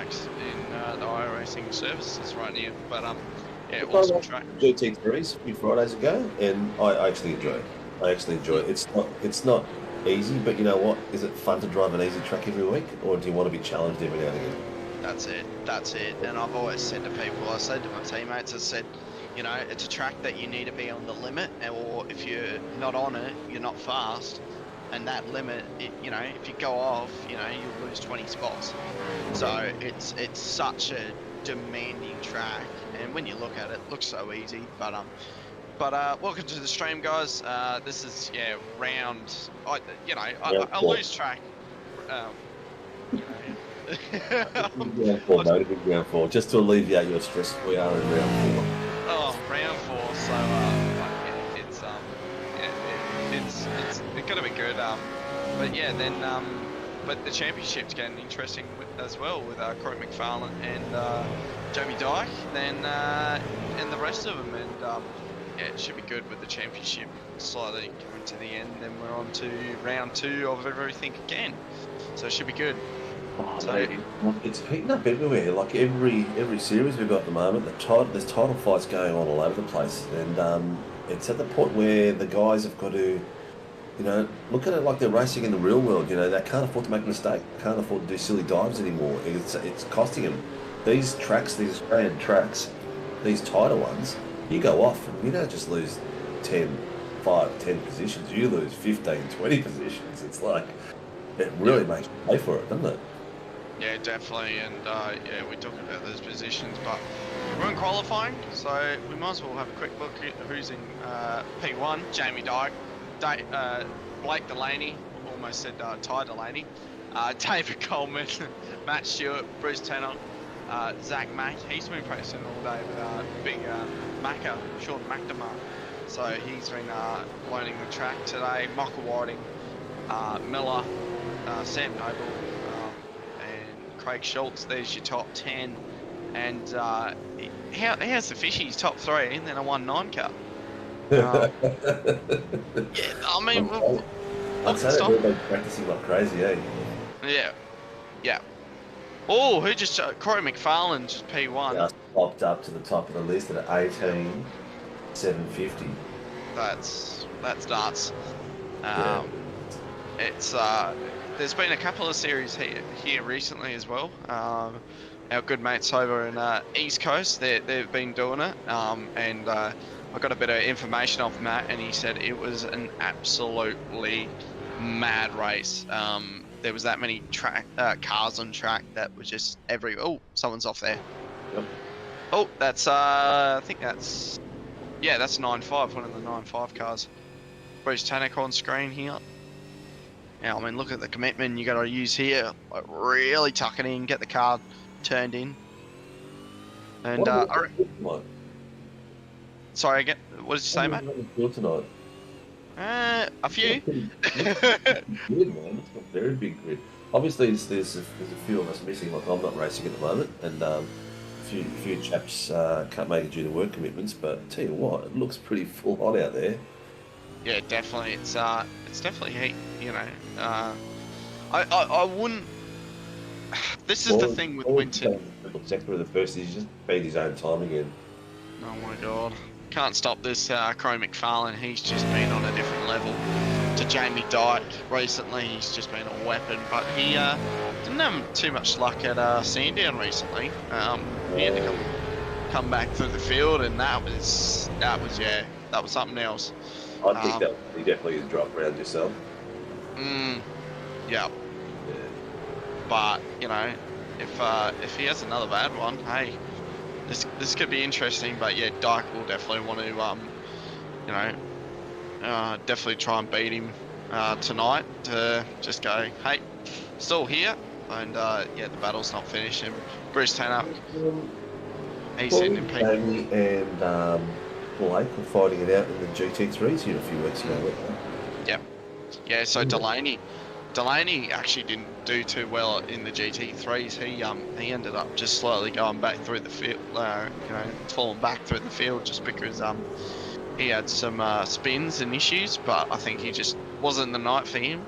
tracks in the iRacing services right now. But yeah, I awesome watched track. GT3s a few Fridays ago, and I actually enjoy it. I actually enjoy it. It's not easy, but you know what? Is it fun to drive an easy track every week, or do you want to be challenged every now and again? That's it. That's it. And I've always said to people, I said to my teammates, I said, you know, it's a track that you need to be on the limit, or if you're not on it, you're not fast. And that limit, you know, if you go off, you know, you'll lose 20 spots. So it's such a demanding track, and when you look at it, it looks so easy. But welcome to the stream, guys. This is round. I Yeah. lose track. You Round four, mate. Big round four. Just to alleviate your stress, we are in round four. Oh, round 4. So it's gonna be good. But yeah, then but the championship's getting interesting as well with Corey McFarlane and Jamie Dyke, then and the rest of them, and yeah, it should be good with the championship slowly coming to the end. Then we're on to round 2 of everything again, so it should be good. Oh, So mate, it's heating up everywhere. Like every series we've got at the moment, there's title fights going on all over the place, and it's at the point where the guys have got to, you know, look at it like they're racing in the real world. You know, they can't afford to make a mistake. Can't afford to do silly dives anymore. It's costing them. These tracks, these Australian tracks, these tighter ones, you go off and you don't just lose 10, 5, 10 positions. You lose 15, 20 positions. It's like it really makes you pay for it, doesn't it? yeah, definitely, and yeah, we talked about those positions, but we're in qualifying, so we might as well have a quick look at who's in P1. Jamie Dyke, Blake Delaney, almost said Ty Delaney, David Coleman, Matt Stewart, Bruce Tanner, Zach Mack. He's been practicing all day with big Macca, Sean McNamara, so he's been learning the track today. Michael Whiting, Miller, Sam Noble, and Craig Schultz. There's your top 10. And how's the fishies? Top 3 and then a 1-9 car. Yeah, I mean, I'd say they've been practicing like crazy, eh? Yeah. Oh, who just Corey McFarlane just P1. Just popped up to the top of the list at 18,750. That's nuts. Yeah. It's there's been a couple of series here recently as well. Our good mates over in East Coast, they've been doing it, and I got a bit of information off Matt, and he said it was an absolutely mad race. There was that many cars on track that was just oh, someone's off there. Yep. Oh, that's I think that's 9.5, one of the 9.5 cars. Bruce Tannock on screen here. Now, I mean, look at the commitment you got to use here. Like, really tuck it in, get the car turned in. And sorry, again, what did you say, Matt? Tonight? A few. Good, man. It's got very big grid. Obviously, there's a few of us missing. Like, I'm not racing at the moment, and a few chaps can't make it due to work commitments. But tell you what, it looks pretty full on out there. Yeah, definitely. It's definitely heat. You know, I wouldn't. This is the thing with Winton. Sector of the first, he's just beat his own time again. Oh my god. Can't stop this Corey McFarlane. He's just been on a different level to Jamie Dyke recently. He's just been a weapon, but he didn't have too much luck at Sandown recently. He had to come back through the field, and that was something else. I think that he definitely has dropped around yourself. Yeah. But you know, if he has another bad one, hey. This could be interesting, but yeah, Dyke will definitely want to, definitely try and beat him tonight to just go, hey, still here, and yeah, the battle's not finished. And Bruce Tannock, he's sitting in P. And Blake were fighting it out in the GT3s here a few weeks ago. Yep. Yeah, so Delaney actually didn't do too well in the GT3s. He ended up just slowly going back through the field, falling back through the field just because he had some spins and issues. But I think he just wasn't the night for him.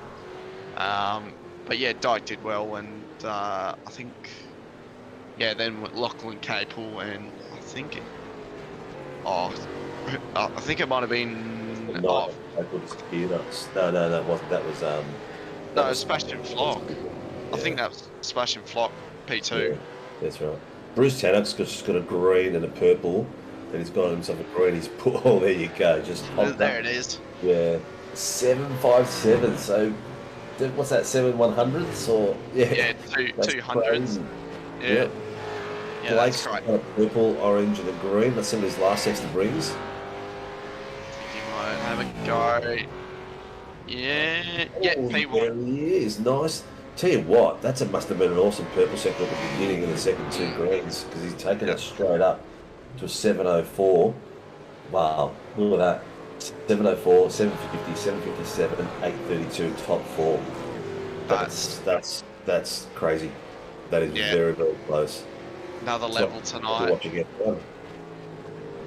But yeah, Dyke did well, and I think yeah, then with Lachlan Capel and I think oh, I think it might have been No, I could disappear. No, that wasn't. That was that no, was Sebastian Flock. I think yeah, that was Sebastian Flock P2. yeah, that's right. Bruce Tannock's just got a green and a purple, and he's got himself a green. He's put, oh, there you go, just honked There up. it is. Yeah, 757. So what's that? 7/100ths or yeah? Yeah, That's 200s. crazy. Yeah, Yep. yeah, Blake's that's great. got a purple, orange, and a green. That's some of his last extra brings. You might have a go. Yeah, yeah, Oh, P1. there he is. Nice. Tell you what, must have been an awesome purple sector at the beginning and the second two greens because he's taken it straight up to a 704. Wow, look at that. 704, 750, 757, 832, top four. That's crazy. That is Yeah. very, very close. Another It's level like tonight. watching F1.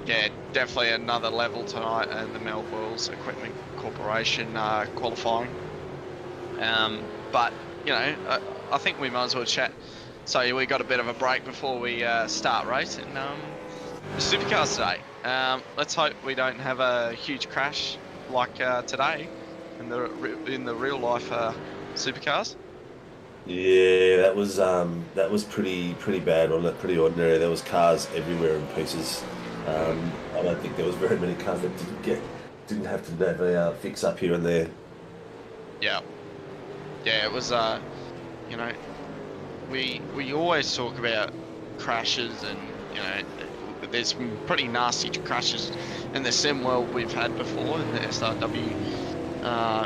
Yeah, definitely another level tonight, and the Melbourne's Equipment Corporation qualifying. But you know, I think we might as well chat. So we got a bit of a break before we start racing. The Supercars today. Let's hope we don't have a huge crash like today in the real life Supercars. Yeah, that was pretty bad, wasn't it? Pretty ordinary. There was cars everywhere in pieces. I don't think there was very many cars that didn't have to have a fix up here and there. Yeah, yeah, it was. You know, we always talk about crashes, and you know, there's some pretty nasty crashes in the sim world we've had before in the SRW.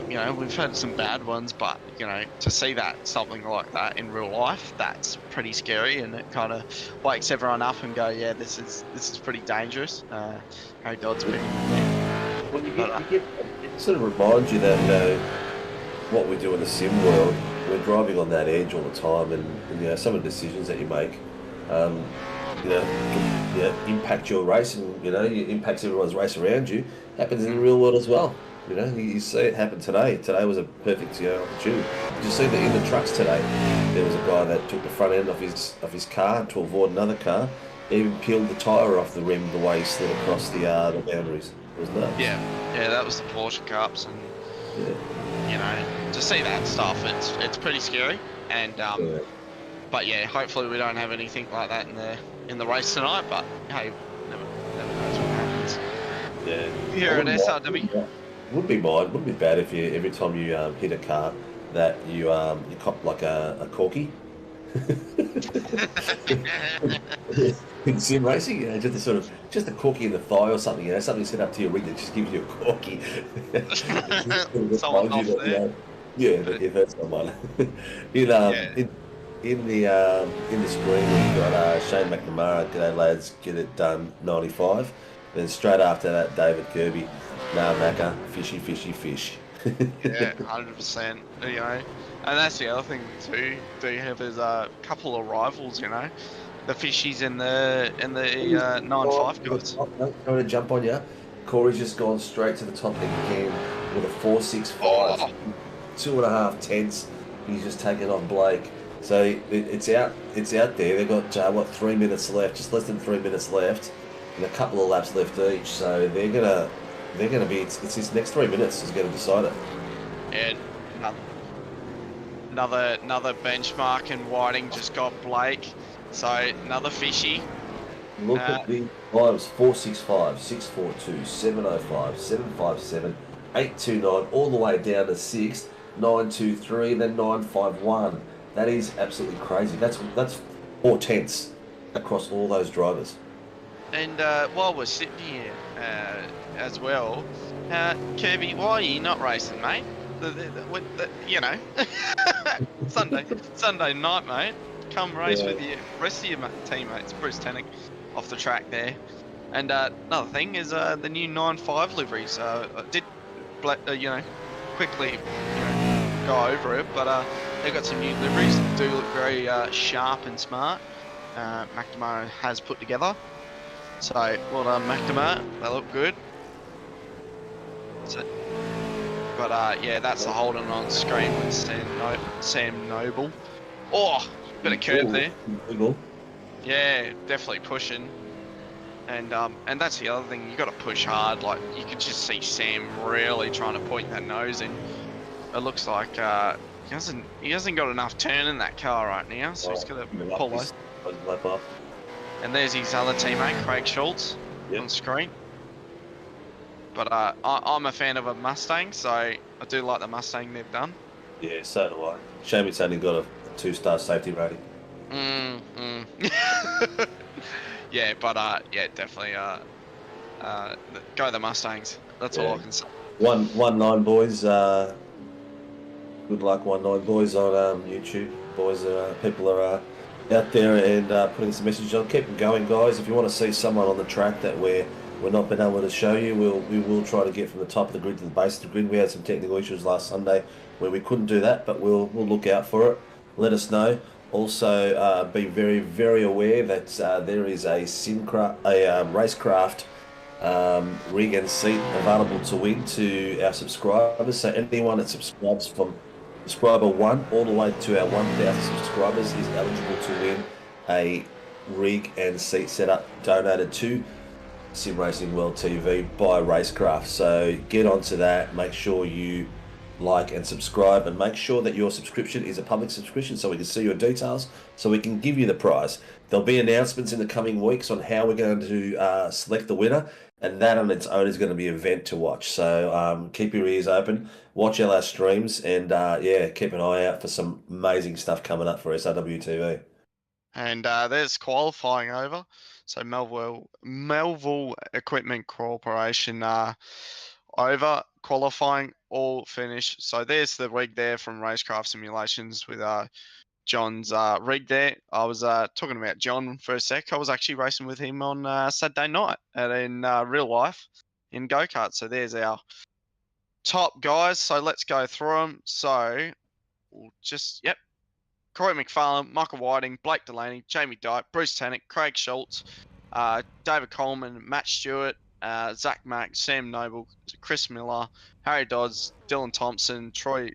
You know, we've had some bad ones, but you know, to see something like that in real life, that's pretty scary, and it kind of wakes everyone up and go, yeah, this is pretty dangerous. Harry Dodd's been. Well, it sort of reminds you that, you know, what we do in the sim world, we're driving on that edge all the time, and you know, some of the decisions that you make, you know, can, you know, impact your race, and you know, it impacts everyone's race around you. Happens in the real world as well. You know, you see it happen today. Today was a perfect, you know, opportunity. Did you see that in the trucks today? There was a guy that took the front end of his car to avoid another car. He even peeled the tyre off the rim the way he slid across the boundaries. It was nuts. Yeah, that was the Porsche Cups, and Yeah. you know, to see that stuff, it's pretty scary. And Yeah. but yeah, hopefully we don't have anything like that in the race tonight. But hey, never knows what happens. Yeah. Here at SRW. Wouldn't be bad if you every time you hit a car that you cop like a corky. In sim racing, you know, just a corky in the thigh or something, you know, something set up to your rig that just gives you a corky. Someone off there. You know, yeah, that you've hurt someone. In the screen we've got Shane McNamara. G'day lads, get it done 95. Then straight after that, David Kirby. Nah, Macca, fishy, fishy, fish. Yeah, 100%. You know, and that's the other thing too. Do you have is a couple of rivals? You know, the fishies and the 9.5 guys. No, trying to jump on you. Corey's just gone straight to the top again with a 4.65, Oh. 2.5 tenths. He's just taken on Blake. So it's out there. They've got what, 3 minutes left, just less than 3 minutes left, and a couple of laps left each. So they're gonna be. It's this next 3 minutes is going to decide it. And another benchmark, and Whiting just got Blake. So another fishy. Look at the times: 4.65, 6.42, 7.05, 7.57, 8.29, all the way down to 6, 9.23, then 9.51. That is absolutely crazy. That's 4 tenths across all those drivers. And while we're sitting here as well, Kirby, why are you not racing, mate? You know, Sunday night, mate. Come race with your rest of your teammates. Bruce Tannock off the track there. And another thing is the new 9.5 liveries. I did, you know, quickly go over it, but they've got some new liveries that do look very sharp and smart. McNamara has put together. So, well done, McNamara. They look good. So, but yeah, that's the Holden on screen with Sam Noble. Oh, bit of curve there. Yeah, definitely pushing. And that's the other thing, you got to push hard. Like, you could just see Sam really trying to point that nose in. It looks like he hasn't got enough turn in that car right now, so he's got to pull off. And there's his other teammate, Craig Schultz, on screen. But I'm a fan of a Mustang, so I do like the Mustang they've done. Yeah, so do I. Shame it's only got a 2-star safety rating. Yeah, but yeah, definitely go the Mustangs. That's all I can say. 19 boys. Good luck, 19 boys on YouTube. Boys, people are out there and putting some messages on. Keep them going, guys. If you want to see someone on the track that we're not been able to show you, we will try to get from the top of the grid to the base of the grid. We had some technical issues last Sunday where we couldn't do that, but we'll look out for it. Let us know. Also, be very, very aware that there is a racecraft rig and seat available to win to our subscribers. So anyone that subscribes from subscriber 1 all the way to our 1,000 subscribers is eligible to win a rig and seat setup donated to Sim Racing World TV by Racecraft. So get onto that. Make sure you like and subscribe, and make sure that your subscription is a public subscription so we can see your details, so we can give you the prize. There'll be announcements in the coming weeks on how we're going to select the winner, and that on its own is going to be an event to watch. So keep your ears open, watch all our streams, and yeah, keep an eye out for some amazing stuff coming up for SRW TV. And there's qualifying over. So Melville Equipment Corporation over. Qualifying all finished. So there's the rig there from Racecraft Simulations with John's rig there. I was talking about John for a sec. I was actually racing with him on Saturday night and in real life in go-kart. So there's our top guys. So let's go through them. So we'll just, Corey McFarlane, Michael Whiting, Blake Delaney, Jamie Dyke, Bruce Tannick, Craig Schultz, David Coleman, Matt Stewart, Zach Mack, Sam Noble, Chris Miller, Harry Dodds, Dylan Thompson, Troy,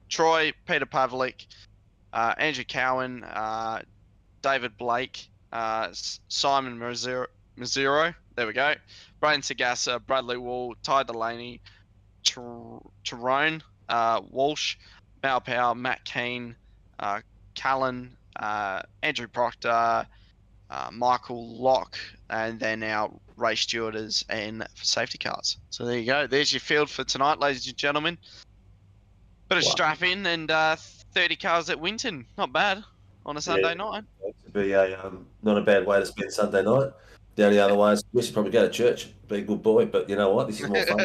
Peter Pavlik, Andrew Cowan, David Blake, Simon Mazzero, there we go, Brian Sagassa, Bradley Wall, Ty Delaney, Tyrone, Walsh, Mal Power, Matt Keane, Callan, Andrew Proctor, Michael Locke, and then our race stewardess and safety cars. So there you go. There's your field for tonight, ladies and gentlemen. Bit of strap in and 30 cars at Winton. Not bad on a Sunday night. To be not a bad way to spend Sunday night. The only other way is we should probably go to church, be a good boy, but you know what? This is more fun.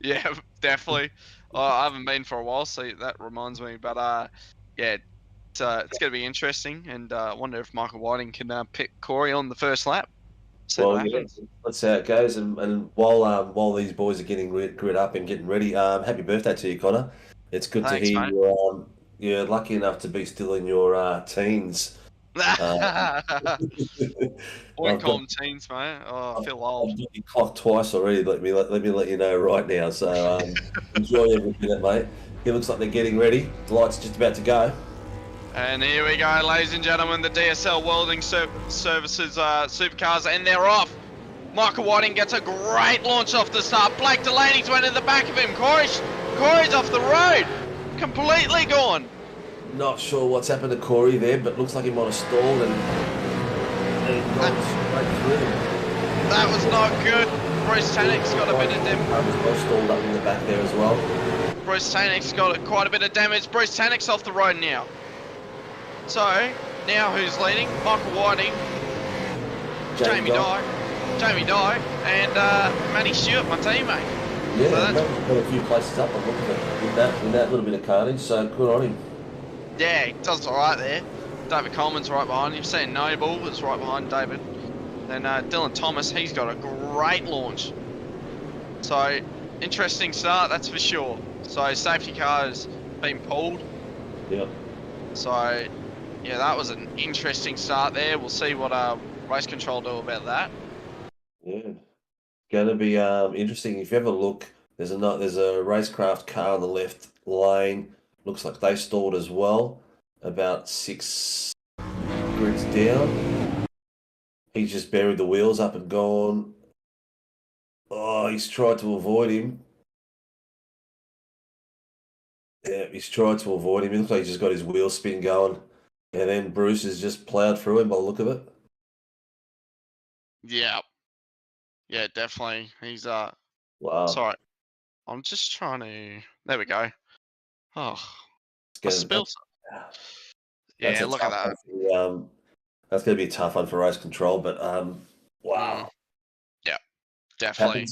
Yeah, definitely. I haven't been for a while, so that reminds me. But yeah, it's going to be interesting, and I wonder if Michael Whiting can pick Corey on the first lap. So let's see how it goes. And while these boys are getting grid up and getting ready, happy birthday to you, Connor. It's good to hear you're lucky enough to be still in your teens. Won't call them teens, mate. Oh, I feel old. I've got you clocked twice already. Let me let you know right now. So enjoy every minute, mate. It looks like they're getting ready. The light's just about to go. And here we go, ladies and gentlemen, the DSL Welding Services Supercars, and they're off. Michael Whiting gets a great launch off the start. Blake Delaney's went in the back of him. Corey's off the road. Completely gone. Not sure what's happened to Corey there, but looks like he might have stalled and gone straight through him. That was not good. Bruce Tannick's got a bit of damage. I was well stalled up in the back there as well. Bruce Tannick's got quite a bit of damage. Bruce Tannick's off the road now. So, now who's leading? Michael Whiting, Jamie Dyke, and Matty Stewart, my teammate. Yeah, so that's got a few places up, I'm looking at with that little bit of carnage, so good on him. Yeah, he does alright there. David Coleman's right behind him. Sam Noble is right behind David. Then Dylan Thomas, he's got a great launch. So, interesting start, that's for sure. So, safety car has been pulled. Yep. So, yeah, that was an interesting start there. We'll see what race control do about that. Yeah, going to be interesting. If you ever look, there's a racecraft car on the left lane. Looks like they stalled as well. About 6 grids down. He's just buried the wheels up and gone. Oh, he's tried to avoid him. Yeah, he's tried to avoid him. It looks like he's just got his wheel spin going. And then Bruce has just ploughed through him by the look of it. Yeah. Yeah, definitely. He's Wow. sorry. I'm just trying to. There we go. Oh, I spilled. Yeah, look at that. That's going to be a tough one for race control, but wow. Yeah, definitely.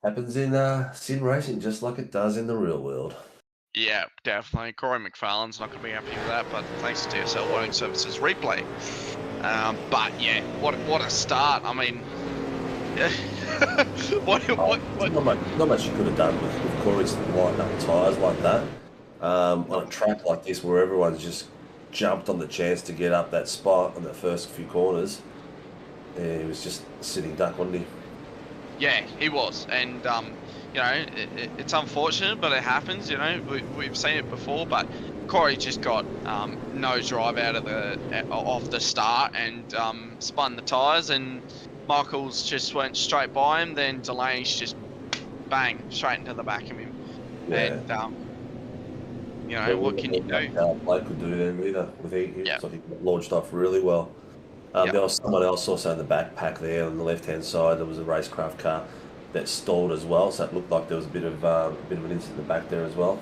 Happens in sim racing just like it does in the real world. Yeah, definitely. Corey McFarlane's not going to be happy with that, but thanks to TSL Loading Services replay. But yeah, what a start. I mean, yeah. Not much you could have done with Corey's lighting up tyres like that. On a track like this where everyone's just jumped on the chance to get up that spot on the first few corners. Yeah, he was just sitting duck, wasn't he? Yeah, he was, and you know, it's unfortunate, but it happens. You know, we've seen it before. But Corey just got nose drive out of the start and spun the tyres, and Michaels just went straight by him. Then Delaney's just bang straight into the back of him, and you know, what can you do? Blake could do there either. He launched off really well. There was someone else also in the backpack there on the left-hand side. There was a racecraft car that stalled as well, so it looked like there was a bit of an incident in the back there as well.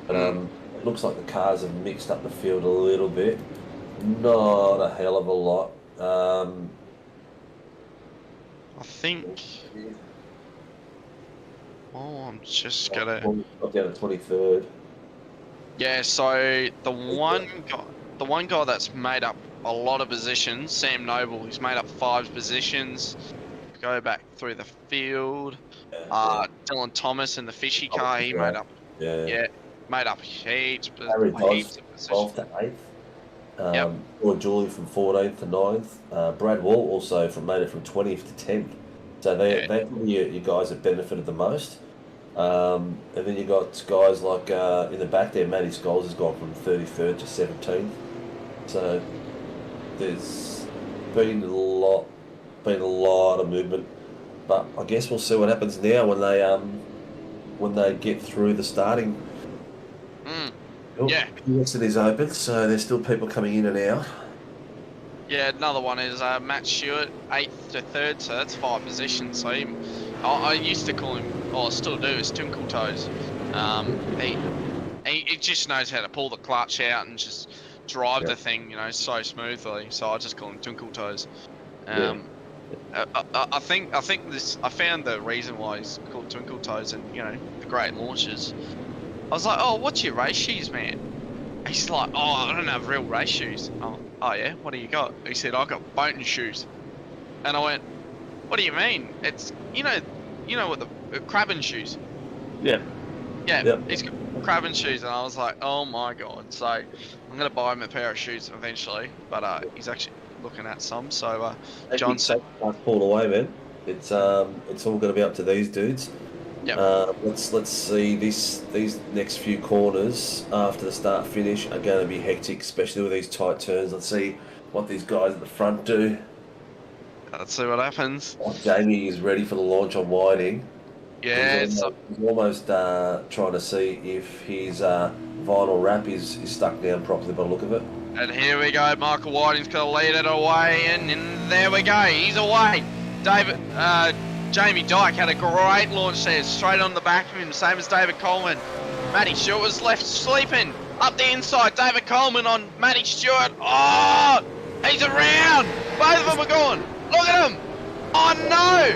But it looks like the cars have mixed up the field a little bit. Not a hell of a lot. I think. Oh, I'm just gonna. Got down to 23rd. Yeah, so the one guy that's made up a lot of positions, Sam Noble, he's made up 5 positions. Go back through the field. Dylan Thomas in the fishy car, he made up. Made up heaps of positions. 12th to 8th. Or Julie from 14th to 9th. Brad Wall also made it from 20th to 10th. So they're probably your guys that benefited the most. And then you got guys like in the back there, Matty Scholes has gone from 33rd to 17th. So there's been a lot of movement. But I guess we'll see what happens now when they get through the starting. Exit is open, so there's still people coming in and out. Yeah, another one is Matt Stewart, 8th to 3rd, so that's 5 positions. So I used to call him, or still do, is Twinkle Toes. He just knows how to pull the clutch out and just drive the thing, you know, so smoothly. So I just call him Twinkle Toes. I think I found the reason why he's called Twinkle Toes and, you know, the great launches. I was like, oh, what's your race shoes, man? He's like, oh, I don't have real race shoes. Oh yeah, what do you got? He said, I got boating shoes. And I went, what do you mean? It's, you know what the crabbing shoes. Yeah, he's got crabbing shoes, and I was like, oh my god. So I'm gonna buy him a pair of shoes eventually, but he's actually looking at some. So John said, pulled away, man. It's all going to be up to these dudes. Let's see these next few corners after the start finish are going to be hectic, especially with these tight turns. Let's see what these guys at the front do. Let's see what happens. Jamie is ready for the launch on Whiting. Yeah, he's almost trying to see if his vinyl wrap is stuck down properly by the look of it. And here we go. Michael Whiting's going to lead it away, and there we go. He's away. Jamie Dyke had a great launch there, straight on the back of him, same as David Coleman. Matty Stewart was left sleeping. Up the inside, David Coleman on Matty Stewart. Oh, he's around. Both of them are gone. Look at him. Oh, no.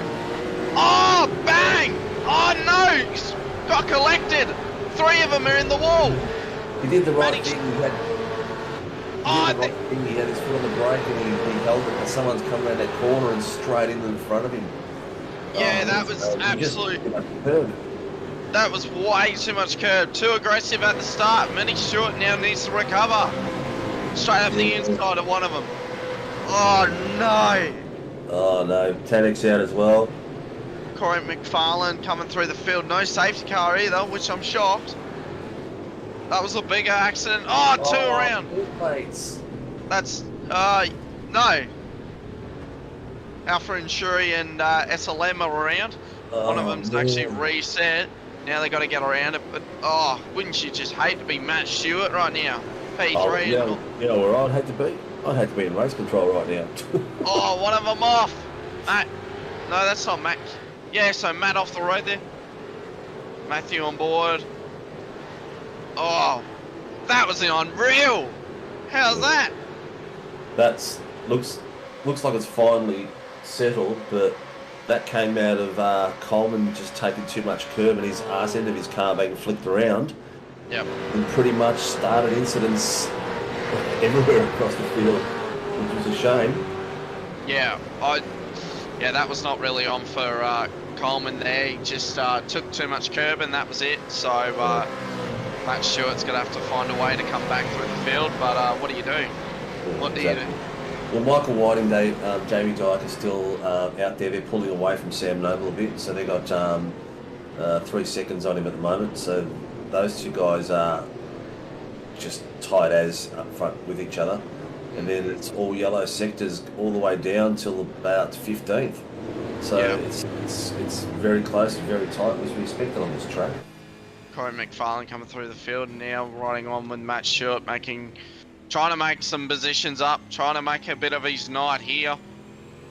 Oh, bang. Oh, no. He's got collected. 3 of them are in the wall. He did the right thing. He had his foot on the brake and he held it, and someone's come around that corner and straight into the front of him. Yeah, that was that was way too much curb. Too aggressive at the start. Matty Stewart now needs to recover. Straight up the inside of one of them. Oh no. Oh no, Tadek's out as well. Corey McFarlane coming through the field. No safety car either, which I'm shocked. That was a bigger accident. Oh, 2 around. Mates. That's No. Alpha and Shuri and SLM are around. One of Oh, them's actually man. reset. Now they got to get around it. But oh, wouldn't you just hate to be Matt Stewart right now? Oh, P3 and you know where I'd hate to be? I'd hate to be in race control right now. oh, one of them off. Matt. No, that's not Matt. Yeah, so Matt off the road there. Matthew on board. Oh, that was unreal. How's that? That's looks like it's finally settled, but that came out of Coleman just taking too much curb and his arse end of his car being flicked around, Yep. and pretty much started incidents everywhere across the field, which was a shame. Yeah, yeah, that was not really on for Coleman there. He just took too much curb and that was it. So Matt Stewart's going to have to find a way to come back through the field. But what do you do? What do you do? Well, Michael Whiting, Jamie Dyke is still out there. They're pulling away from Sam Noble a bit, so they got 3 seconds on him at the moment. So those two guys are just tight as up front with each other. And then it's all yellow sectors all the way down till about 15th. So Yeah. it's very close and very tight as we expected on this track. Corey McFarlane coming through the field and now riding on with Matt Stewart, trying to make some positions up, trying to make a bit of his night here.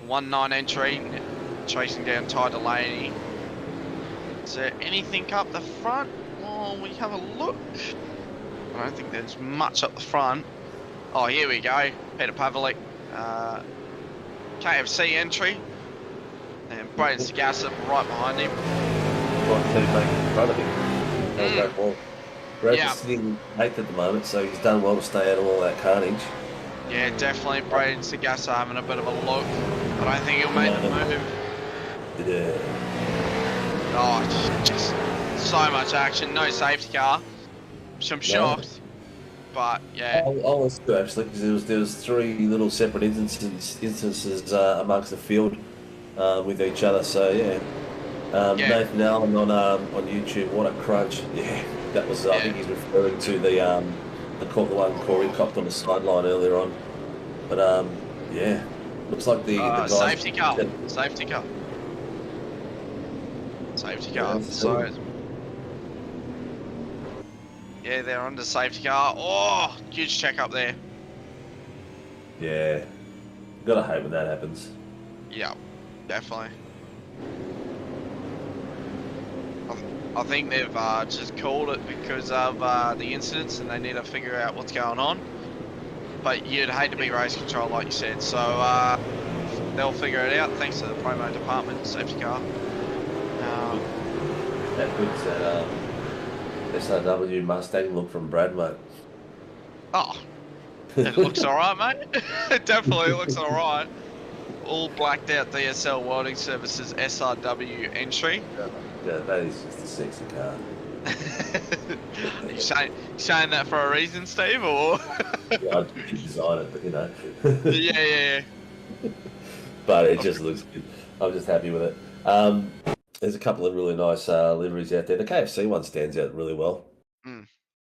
1-9 entry, chasing down Ty Delaney. Is there anything up the front? Oh, we have a look. I don't think there's much up the front. Oh, here we go. Peter Pavlik, KFC entry. And Braden Sagasa right behind him. Right teammate in front of him. That was well. Brad's Yeah. sitting 8th at the moment, so he's done well to stay out of all that carnage. Yeah, definitely Braden Sagasa having a bit of a look. I don't think he'll make the move. Yeah. Oh, just so much action. No safety car. Which I'm shocked. But yeah. I was good actually, because there was 3 little separate instances amongst the field with each other. So yeah. Yeah. Nathan Allen on YouTube, what a crunch! Yeah, that was. I think he's referring to the one Corey copped on the sideline earlier on. But yeah, looks like the guys, safety car. Safety car. Safety car. Yeah, So yeah, they're under safety car. Oh, huge check up there. Yeah, gotta hate when that happens. Yeah, definitely. I think they've just called it because of the incidents and they need to figure out what's going on. But you'd hate to be race control like you said, so they'll figure it out thanks to the promo department, safety car. That puts that SRW Mustang look from Brad, mate. Oh, it looks alright, mate. It definitely looks alright. All blacked out DSL welding services SRW entry. Yeah, that is just a sexy car. Are you saying that for a reason, Steve, or? Yeah, I didn't design it, but you know. yeah. But it just looks good. I'm just happy with it. There's a couple of really nice liveries out there. The KFC one stands out really well.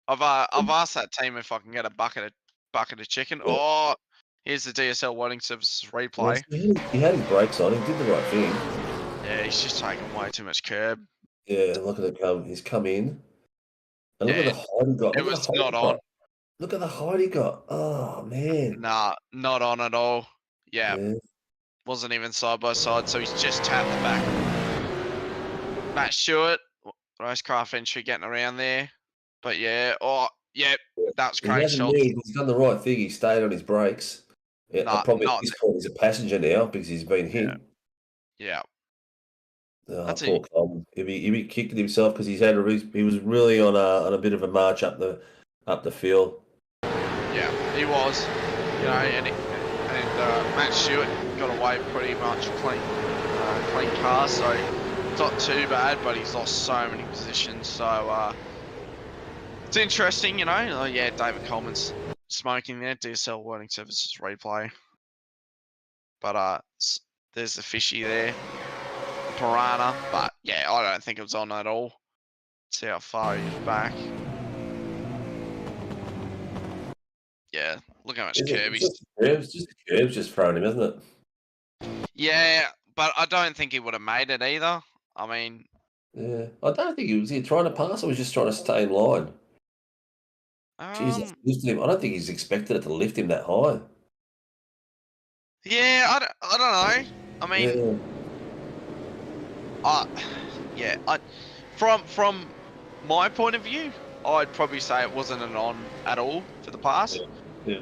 I've asked that team if I can get a bucket of chicken. Yeah. Oh, here's the DSL welding services replay. He had his brakes on. He did the right thing. Yeah, he's just taking way too much curb. Yeah, look at it. He's come in. And look at the height he got. It was not on. Look at the height he got. Oh, man. Nah, not on at all. Yeah. Yeah. Wasn't even side by side, so he's just tapped the back. Matt Stewart, racecraft entry getting around there. But yeah, that's He great hasn't shot. moved. He's done the right thing. He stayed on his brakes. Yeah, probably at this point he's a passenger now because he's been hit. Yeah. Oh, poor Colin. He'll be kicking himself because he was really on a bit of a march up the field. Yeah, he was. You know, and Matt Stewart got away pretty much clean car, so it's not too bad. But he's lost so many positions, so it's interesting, you know. Yeah, David Coleman's smoking there. DSL welding services replay, but there's the fishy there. Piranha, but yeah, I don't think it was on at all. See how far he's back. Yeah, Look how much Is it? curb It's he's. just curves, just the curves just throwing him, isn't it? Yeah, but I don't think he would have made it either. I mean, Yeah. I don't think he trying to pass or was just trying to stay in line. Jesus, um, I don't think he's expected it to lift him that high. yeah, I don't know. I mean, Yeah. I, yeah, from my point of view, I'd probably say it wasn't an on at all for the pass. Yeah.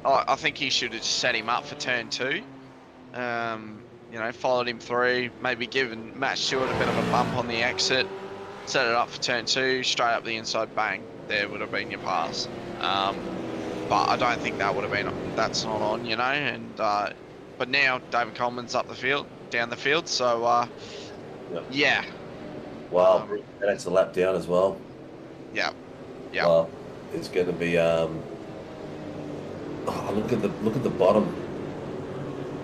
I think he should have set him up for turn 2. Followed him through, maybe given Matt Stewart a bit of a bump on the exit, set it up for turn 2, straight up the inside, bang. There would have been your pass. But I don't think that would have been. That's not on, And but now David Coleman's down the field. So yeah. Wow, that's a lap down as well. Yeah. Yeah. Well, it's going to be. Look at the bottom.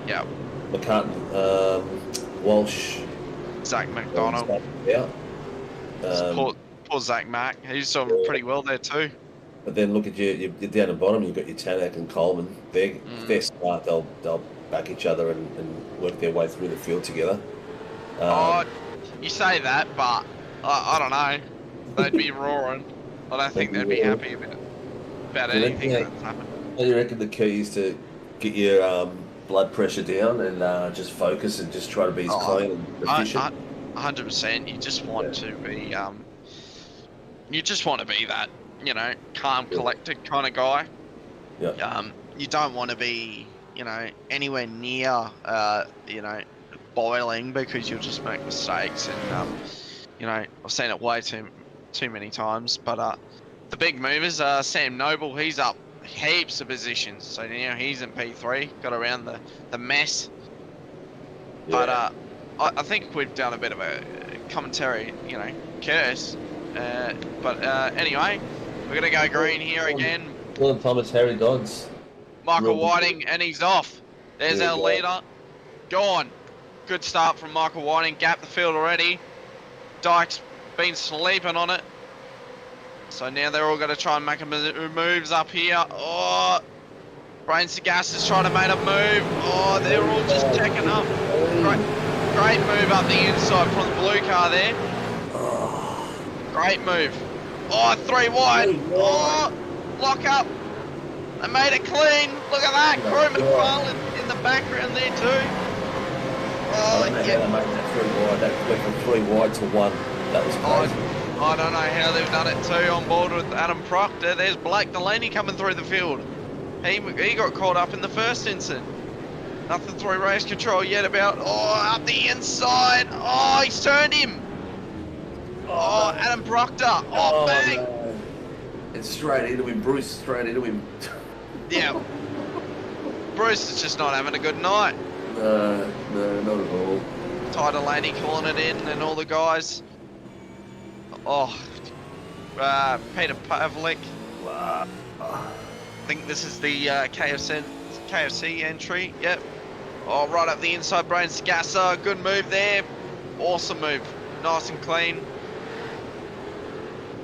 Yeah. McCartan, Walsh, Zach McDonald. Yeah. Poor Zach Mack. He's doing pretty well there too. But then look at you're down the bottom. You've got your Tanak and Coleman. If they're smart, they'll back each other and work their way through the field together. You say that, but I don't know. They'd be roaring. I don't think they'd be happy about anything that's happened. Do you reckon the key is to get your blood pressure down and just focus and just try to be as clean and efficient? 100%. You just want to be. You just want to be that, calm, collected kind of guy. Yeah. You don't want to be, anywhere near, boiling because you'll just make mistakes. And I've seen it way too many times. But the big movers, Sam Noble, he's up heaps of positions. So now he's in P3, got around the mess. Yeah. But I think we've done a bit of a commentary, curse. But anyway, we're gonna go green here again. Dylan Thomas, Harry Dodds. Michael Whiting, and he's off. There's our leader. Gone. Good start from Michael Whiting. Gapped the field already. Dyke's been sleeping on it. So now they're all going to try and make moves up here. Oh, Brain Sagas is trying to make a move. Oh, they're all just checking up. Great move up the inside from the blue car there. Great move. Oh, 3 wide. Oh, lock up. They made it clean. Look at that. Crew McFarlane in the background there too. Oh, yeah. They made that 3 wide. That went from 3 wide to 1. That was crazy. I don't know how they've done it too on board with Adam Proctor. There's Blake Delaney coming through the field. He got caught up in the first incident. Nothing through race control yet about, up the inside. Oh, he's turned him. Oh, Adam Proctor. Oh, bang. No. It's straight into him, Bruce, straight into him. Yeah. Bruce is just not having a good night. No, not at all. Ty Delaney calling it in and all the guys. Peter Pavlik. Wow. I think this is the KFC entry. Yep. Oh, right up the inside, Brain Scassa. Good move there. Awesome move. Nice and clean.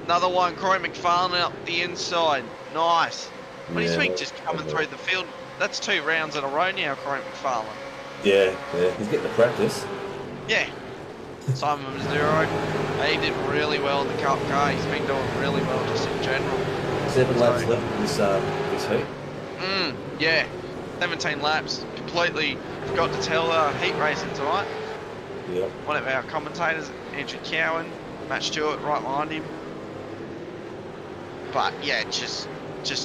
Another one, Corey McFarlane up the inside. Nice. What do you think, just coming through the field? That's 2 rounds in a row now, Corey McFarlane. Yeah, he's getting the practice. Yeah. Simon Mazzuro, he did really well in the Cup car. He's been doing really well just in general. 7 laps left in this heat. Yeah. 17 laps. Completely forgot to tell heat racing tonight. Yeah. One of our commentators, Andrew Cowan, Matt Stewart right behind him. But yeah, just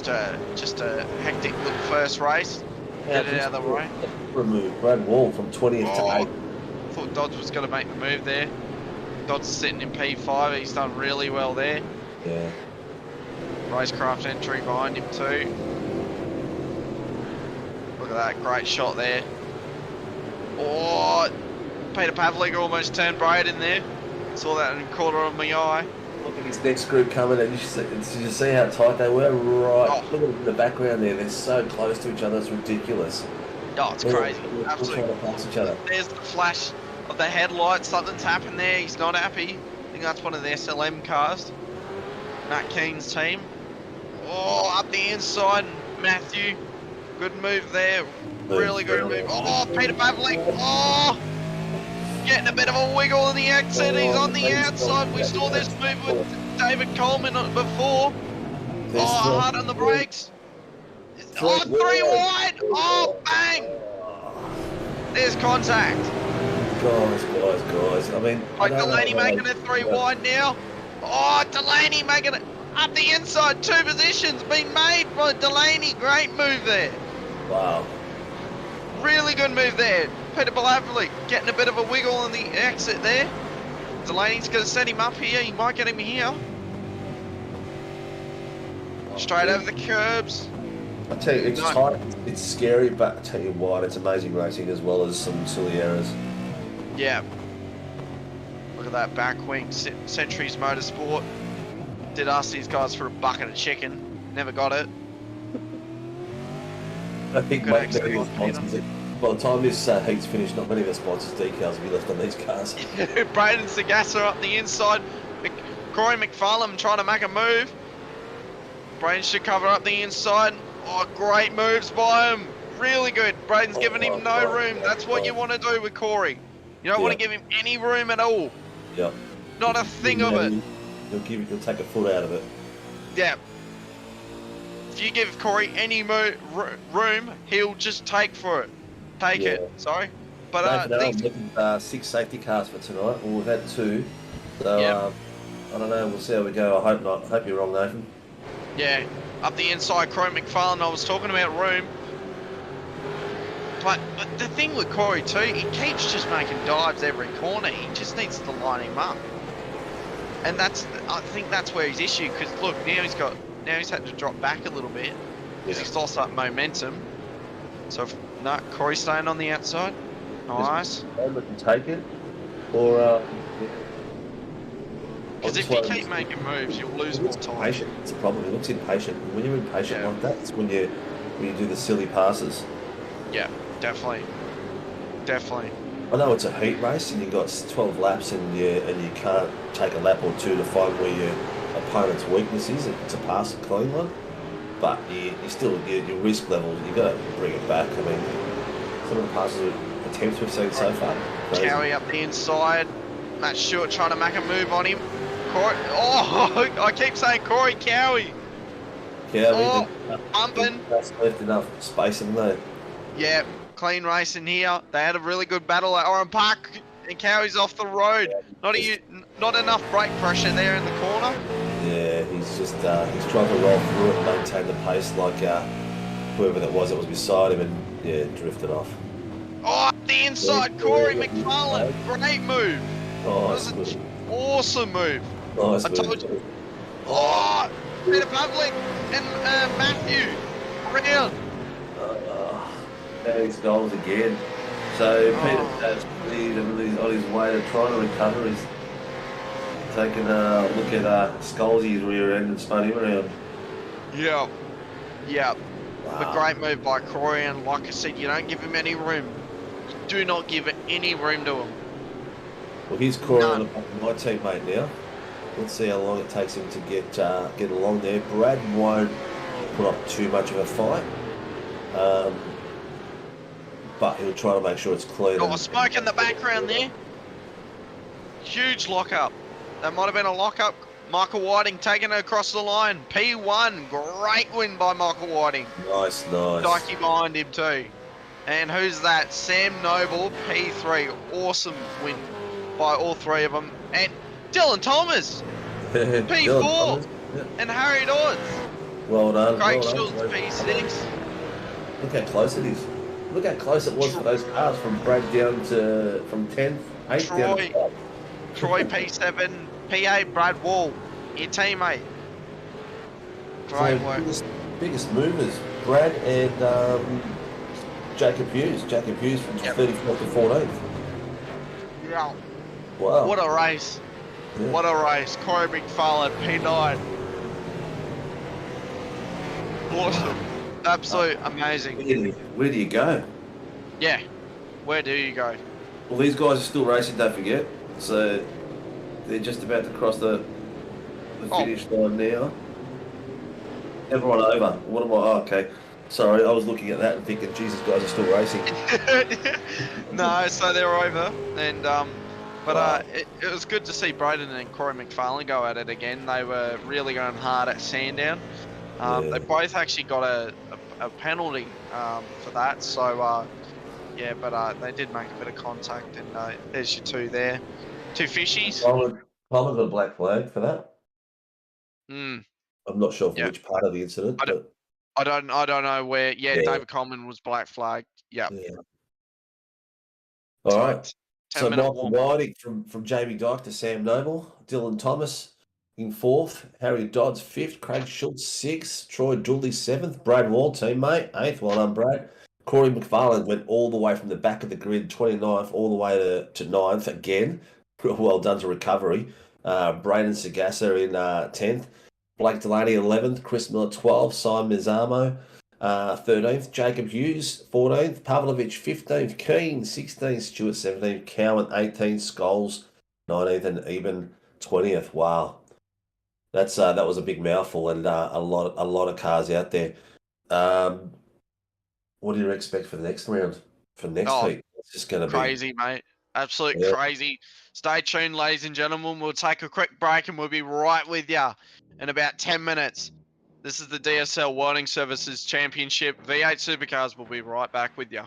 a hectic little first race. Get it out of the way. Remove Brad Wall from 20th to 8th. I thought Dodds was going to make the move there. Dodds is sitting in P5. He's done really well there. Yeah. Racecraft entry behind him too. Look at that, great shot there. Oh, Peter Pavlik almost turned Braid in there. Saw that in the corner of my eye. Look at his next group coming in. Did you see how tight they were? Right. Look at the background there. They're so close to each other. It's ridiculous. Oh, it's crazy. Absolutely. Trying to pass each other. There's the flash of the headlights. Something's happened there. He's not happy. I think that's one of the SLM cars. Matt Keen's team. Oh, up the inside. Matthew, good move there. Move. Really good move. Oh, Peter Pavlik. Oh, getting a bit of a wiggle in the exit. He's on the outside. We saw this move with David Coleman before. Oh, hard on the brakes. Oh, 3 wide. Oh, bang. There's contact. Guys. I mean, Like Delaney making it 3 wide now. Oh, Delaney making it up the inside. 2 positions being made by Delaney. Great move there. Wow. Really good move there. Peter Pavlik getting a bit of a wiggle on the exit there. Delaney's going to set him up here. He might get him here. Straight over the curbs. I tell you, it's tight, it's scary, but I tell you what, it's amazing racing as well as some silly errors. Yeah. Look at that back wing. Centuries Motorsport. Did ask these guys for a bucket of chicken. Never got it. I think Good by the time this heat's finished, not many of the sponsors' decals will be left on these cars. Braden Sagassa up the inside. Corey McFarlane trying to make a move. Braden should cover up the inside. Oh, great moves by him. Really good. Braden's giving him no room. That's what you want to do with Corey. You don't want to give him any room at all. Yep. Not a thing of it. He'll take a foot out of it. Yeah. If you give Corey any room, he'll just take for it. Take it. Sorry. But I'm looking at 6 safety cars for tonight. Well, we've had 2. So I don't know. We'll see how we go. I hope not. I hope you're wrong, Nathan. Yeah. Up the inside, Corey McFarlane. I was talking about room. But the thing with Corey too, he keeps just making dives every corner. He just needs to line him up. And I think that's where his issue. Because look, now he's had to drop back a little bit because he's lost that momentum. So Corey's staying on the outside. Nice. Either can take it, or because if you keep making moves, you'll lose more time. Patient. It's a problem. He looks impatient. When you're impatient like that, it's when you do the silly passes. Yeah, definitely. I know it's a heat race and you've got 12 laps and you can't take a lap or 2 to find where your opponent's weakness is to pass a clean one. But you still, your risk level, you've got to bring it back. I mean, some of the passes attempts we've seen so far. Cowie up the inside. Matt Stewart trying to make a move on him. Corey, I keep saying Corey Cowie. Bumping. That's left enough space in there. Yeah, clean racing here. They had a really good battle at Oran Park, and Cowie's off the road. Not enough brake pressure there in the corner. Yeah, he's just he's trying to roll through it, maintain the pace like whoever that was beside him, and drifted off. Oh, the inside, Corey McFarlane, great move. Oh, that was an awesome move. Nice I told you. Oh, Peter Pavlik and Matthew around. Now he's goals again. So Peter he's on his way to trying to recover. He's taking a look at Scholes's rear end and spun him around. Yeah. Wow. A great move by Corey, and like I said, you don't give him any room. Do not give any room to him. Well, here's Corey on the back of my teammate now. Let's see how long it takes him to get along there. Brad won't put up too much of a fight, but he'll try to make sure it's clean. Oh, smoke in the background there. Huge lockup. That might have been a lockup. Michael Whiting taking it across the line. P1, great win by Michael Whiting. Nice. Dikey behind him too. And who's that? Sam Noble, P3. Awesome win by all 3 of them. And Dylan Thomas, P4. Dylan Thomas. Yeah. And Harry Dodds. Well done. Craig Schultz, P6. Look how close it is. Look how close it was for those cars from Brad down to from 10th, 8th down to 5th. Troy P7, P8, Brad Wall, your teammate. Great work. Biggest movers, Brad and Jacob Hughes. Jacob Hughes from 34th to 14th. Yeah. Wow. What a race. Yeah. What a race. Corey McFarlane, P9. Awesome. Absolute amazing. Where do you go? Yeah. Where do you go? Well, these guys are still racing, don't forget. So they're just about to cross the finish line now. Everyone over. What am I? Oh, okay. Sorry, I was looking at that and thinking, Jesus, guys are still racing. No, so they're over, and but Wow. it was good to see Braden and Corey McFarlane go at it again. They were really going hard at Sandown. They Yeah. both actually got a penalty for that. So yeah, but they did make a bit of contact, and there's your two there, two fishies. Coleman got a black flag for that. Mm, I'm not sure for yeah, which part of the incident, I, d- but I don't know where. Yeah, yeah, David Coleman was black flagged. Yeah, yeah. All so right. So 10-minute Michael warm up. Whiting from Jamie Dyke to Sam Noble, Dylan Thomas in fourth, Harry Dodds fifth, Craig Schultz sixth, Troy Dooley seventh, Brad Wall teammate eighth. Well done, Brad. Corey McFarlane went all the way from the back of the grid, 29th, all the way to ninth again. Well done to recovery. Braden Sagassa in 10th, Blake Delaney 11th, Chris Miller 12th, Simon Mizamo 13th, Jacob Hughes 14th, Pavlovich 15th, Keane 16th, Stewart 17th, Cowan 18th, Scholes 19th, and Eben 20th. Wow, that was a big mouthful and a lot of cars out there. What do you expect for the next round? For next Oh, heat, it's just going to be crazy, mate. Absolute yeah. crazy. Stay tuned, ladies and gentlemen. We'll take a quick break and we'll be right with you in about 10 minutes. This is the DSL Welding Services Championship V8 Supercars. We'll be right back with you.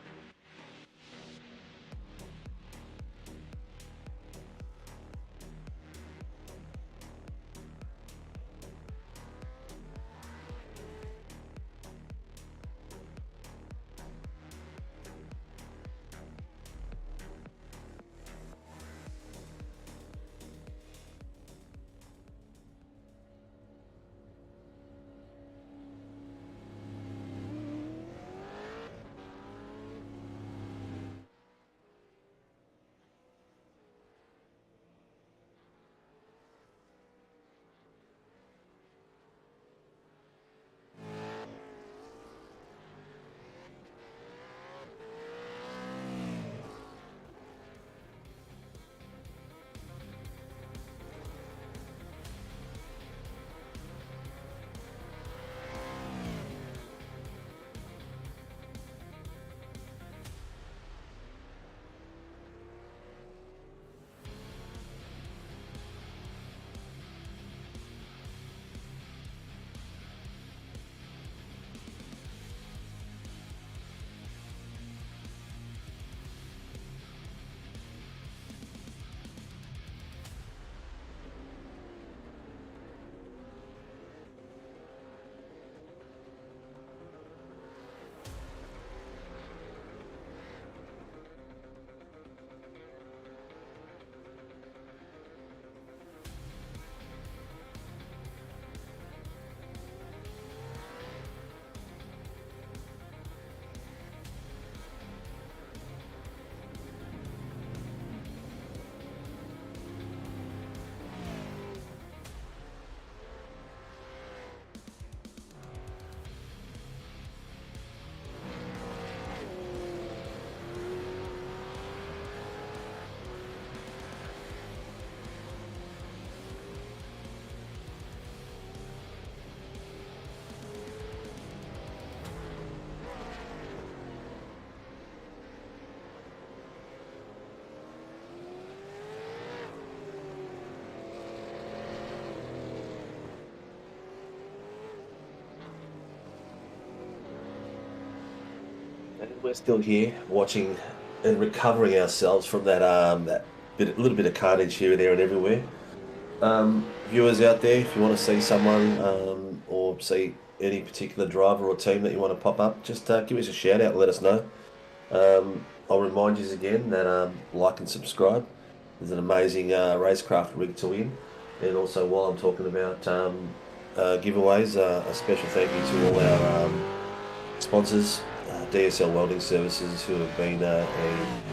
And we're still here watching and recovering ourselves from that little bit of carnage here, there, and everywhere. Viewers out there, if you want to see someone or see any particular driver or team that you want to pop up, just give us a shout out and let us know. I'll remind you again that like and subscribe. There's an amazing racecraft rig to win. And also, while I'm talking about giveaways, a special thank you to all our sponsors, DSL Welding Services, who have been an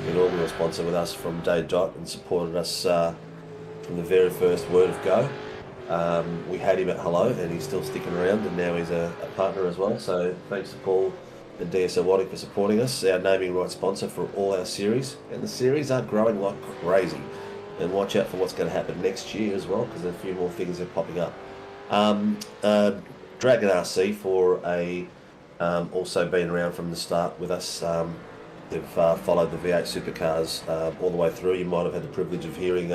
inaugural sponsor with us from day dot and supported us from the very first word of go. We had him at hello and he's still sticking around, and now he's a partner as well. So thanks to Paul and DSL Welding for supporting us, our naming rights sponsor for all our series. And the series are growing like crazy. And watch out for what's going to happen next year as well, because a few more things are popping up. Dragon RC for a also been around from the start with us. They've followed the V8 Supercars all the way through. You might have had the privilege of hearing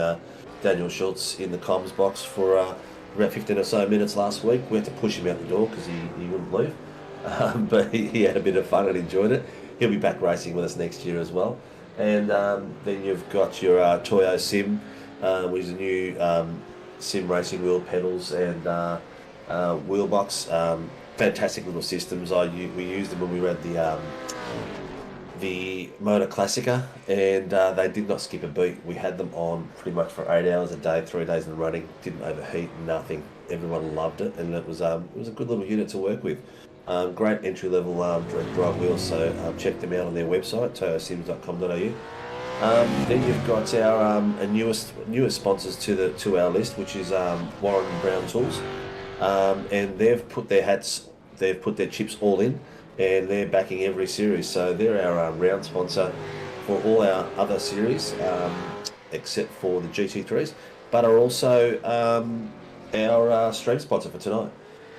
Daniel Schultz in the comms box for about 15 or so minutes last week. We had to push him out the door because he wouldn't leave. But he had a bit of fun and enjoyed it. He'll be back racing with us next year as well. And then you've got your Toyo Sim, which is a new sim racing wheel pedals and wheel box. Fantastic little systems. We used them when we read the Motor Classica, and they did not skip a beat. We had them on pretty much for 8 hours a day, 3 days in running. Didn't overheat, nothing. Everyone loved it, and it was a good little unit to work with. Great entry level direct drive wheels. So check them out on their website, toyosims.com.au. Then you've got our newest sponsors to our list, which is Warren Brown Tools, and they've put their chips all in, and they're backing every series. So they're our round sponsor for all our other series, except for the GT3s, but are also our stream sponsor for tonight.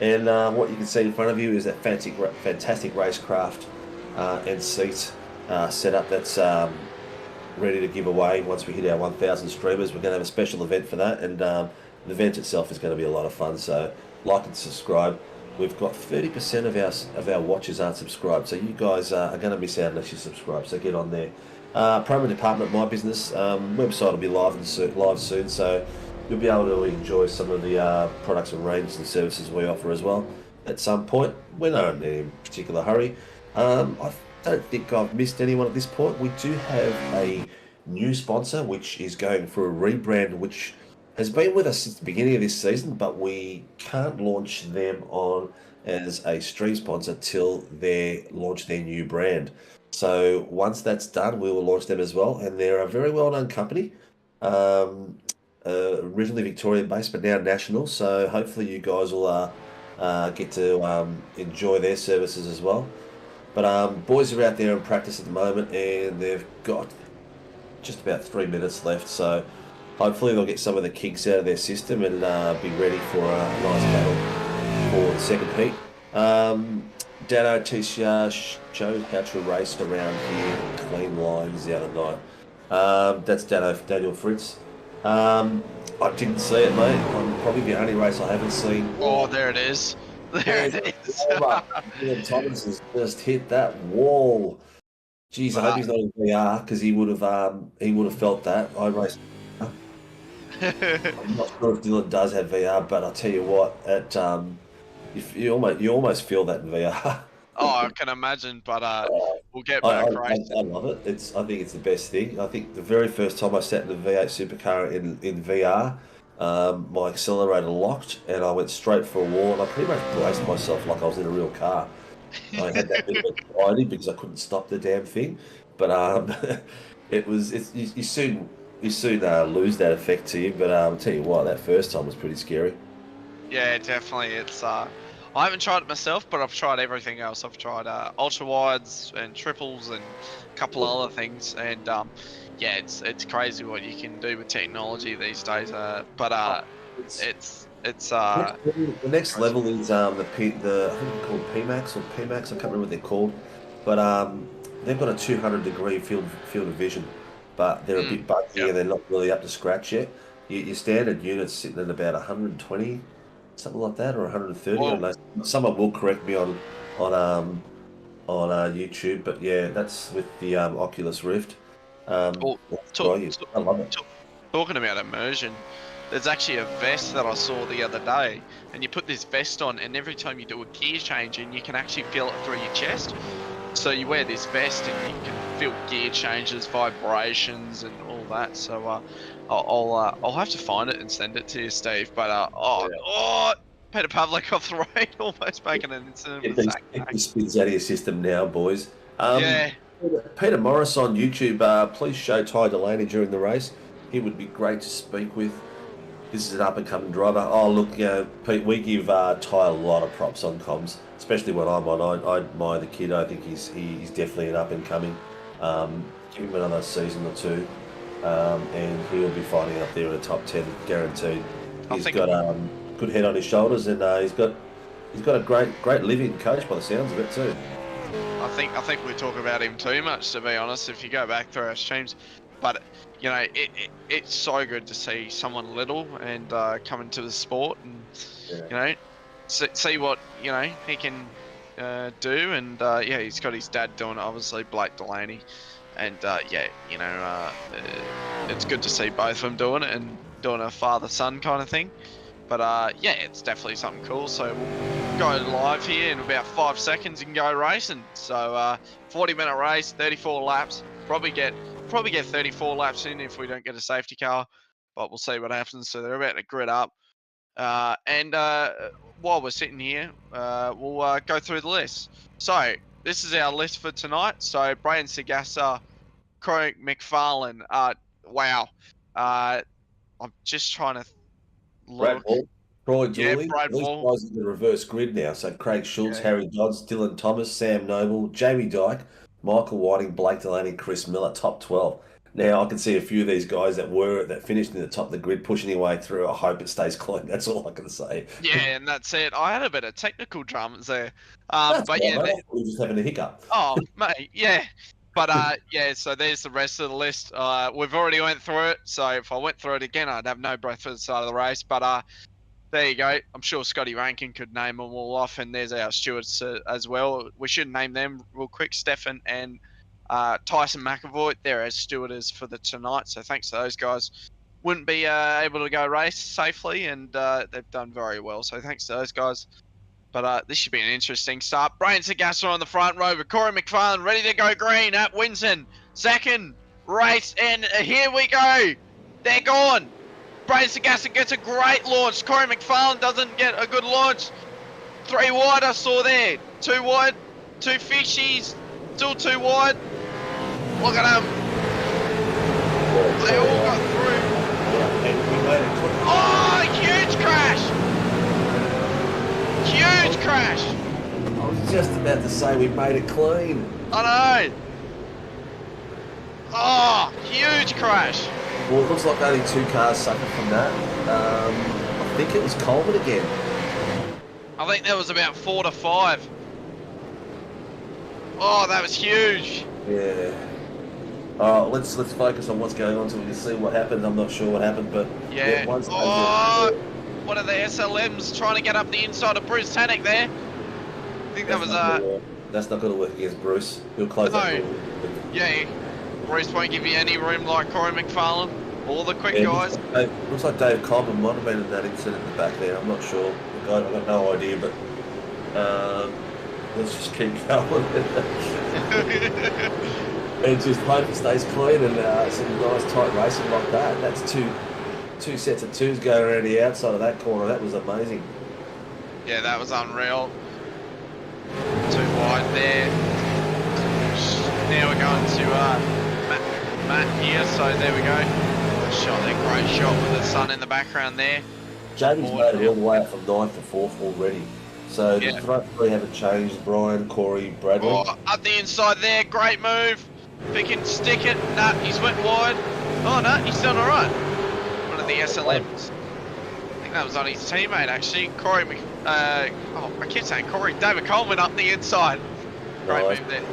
And what you can see in front of you is that fantastic racecraft and seat setup that's ready to give away once we hit our 1,000 streamers. We're going to have a special event for that, and the event itself is going to be a lot of fun. So like and subscribe. We've got 30% of our watchers aren't subscribed, so you guys are going to miss out unless you subscribe. So get on there. Promo department, my business website will be live soon, so you'll be able to enjoy some of the products and ranges and services we offer as well at some point. We're not in any particular hurry. I don't think I've missed anyone at this point. We do have a new sponsor which is going for a rebrand, which has been with us since the beginning of this season, but we can't launch them on as a stream sponsor till they launch their new brand. So once that's done, we will launch them as well, and they're a very well-known company. Originally Victorian based, but now national. So hopefully you guys will get to enjoy their services as well. But boys are out there in practice at the moment, and they've got just about 3 minutes left. So hopefully they'll get some of the kinks out of their system and be ready for a nice battle for the second heat. Dano TCR showed how to race around here in clean lines the other night. That's Daniel Fritz. I didn't see it, mate. I'm probably the only race I haven't seen. Oh, there it is. There it is. Ian Thomas has just hit that wall. Jeez, I hope he's not in VR, because he would have felt that. I raced. I'm not sure if Dylan does have VR, but I'll tell you what, you almost feel that in VR. Oh, I can imagine, but we'll get back right. I love it. I think it's the best thing. I think the very first time I sat in a V8 supercar in VR, my accelerator locked and I went straight for a wall, and I pretty much braced myself like I was in a real car. I had that bit of anxiety because I couldn't stop the damn thing, but you soon lose that effect to you. But I'll tell you what, that first time was pretty scary. Yeah, definitely. It's I haven't tried it myself, but I've tried everything else. I've tried ultra wides and triples and a couple of other things, and yeah, it's crazy what you can do with technology these days. But it's the next level is I think they're called PMAX or PMAX. I can't remember what they're called, but they've got a 200-degree field of vision, but they're a bit buggy and they're not really up to scratch yet. Your standard unit's sitting at about 120. Something like that, or 130. I don't know. Someone will correct me on YouTube, but yeah, that's with the Oculus Rift. I love it. Talking about immersion, there's actually a vest that I saw the other day, and you put this vest on, and every time you do a gear change, and you can actually feel it through your chest. So you wear this vest, and you can feel gear changes, vibrations, and all that. So I'll have to find it and send it to you, Steve. But Peter Pavlik off the raid, almost making an incident with Zach. It spins out of your system now, boys. Yeah. Peter Morris on YouTube. Please show Ty Delaney during the race. He would be great to speak with. This is an up-and-coming driver. Oh, look, Pete, we give Ty a lot of props on comms, especially when I'm on. I admire the kid. I think he's definitely an up-and-coming. Give him another season or two, and he'll be fighting up there in the top 10, guaranteed. He's got good head on his shoulders, and he's got He's got a great living coach by the sounds of it too. I think we talk about him too much, to be honest. If you go back through our streams, but you know, it's so good to see someone little and come into the sport and you know see what he can do. And yeah, he's got his dad doing it, obviously Blake Delaney, and yeah, it's good to see both of them doing it and doing a father-son kind of thing. But yeah, it's definitely something cool. So we'll go live here in about 5 seconds and go racing. So 40-minute race, 34 laps. Probably get 34 laps in if we don't get a safety car, but we'll see what happens. So they're about to grid up. And while we're sitting here, we'll go through the list. So this is our list for tonight. So Brian Sagassa, Corey McFarlane. Wow. I'm just trying to Brad look. Wall, Troy Yeah, Dooley. Brad These Wall. guys in the reverse grid now. So Craig Schultz, Yeah. Harry Dodds, Dylan Thomas, Sam Noble, Jamie Dyke, Michael Whiting, Blake Delaney, Chris Miller, top 12. Now I can see a few of these guys that finished in the top of the grid, pushing their way through. I hope it stays clean. That's all I can say. Yeah, and that's it. I had a bit of technical dramas there. That's But all yeah, right, mate. We're just having a hiccup. oh mate, yeah. But yeah, so there's the rest of the list. We've already went through it, so if I went through it again, I'd have no breath for the start of the race. But there you go. I'm sure Scotty Rankin could name them all off, and there's our stewards as well. We should name them real quick. Stefan and Tyson McAvoy, they're our stewardess for the tonight. So thanks to those guys. Wouldn't be able to go race safely, and they've done very well. So thanks to those guys. But this should be an interesting start. Brian Sagassa on the front row with Corey McFarlane ready to go green at Winton. Second race, and here we go. They're gone. Brian Sagassa gets a great launch. Corey McFarlane doesn't get a good launch. 3 wide I saw there. 2 wide, 2 fishies, still 2 wide. Look at them. They all got through. And we made it. Oh, huge crash. Huge crash. I was just about to say we made it clean. I know. Oh, huge crash. Well, it looks like only 2 cars suffered from that. I think it was Coleman again. I think there was about 4 to 5. Oh, that was huge. Yeah. All right, let's focus on what's going on so we can see what happened. I'm not sure what happened, but Yeah. once Oh, one of the SLMs trying to get up the inside of Bruce Tannick there. I think that was that's not going to work against Bruce. He'll close that door. yeah. Bruce won't give you any room like Corey McFarlane. All the quick guys. Looks like Dave Coleman might have been in that incident in the back there. I'm not sure. I've got no idea, but let's just keep going. And just hope it stays clean and some nice tight racing like that. That's two sets of twos going around the outside of that corner. That was amazing. Yeah, that was unreal. 2 wide there. Now we're going to Matt here. So there we go. Shot there, great shot with the sun in the background there. Jamie's made it all the way up from 9th to 4th already. So the front 3 haven't changed. Brian, Corey, Bradley. Oh, up the inside there, great move. If he can stick it, nah, he's went wide. Oh no, he's done all right. One of the SLMs. I think that was on his teammate actually. Corey, I keep saying Corey. David Coleman up the inside. Great move there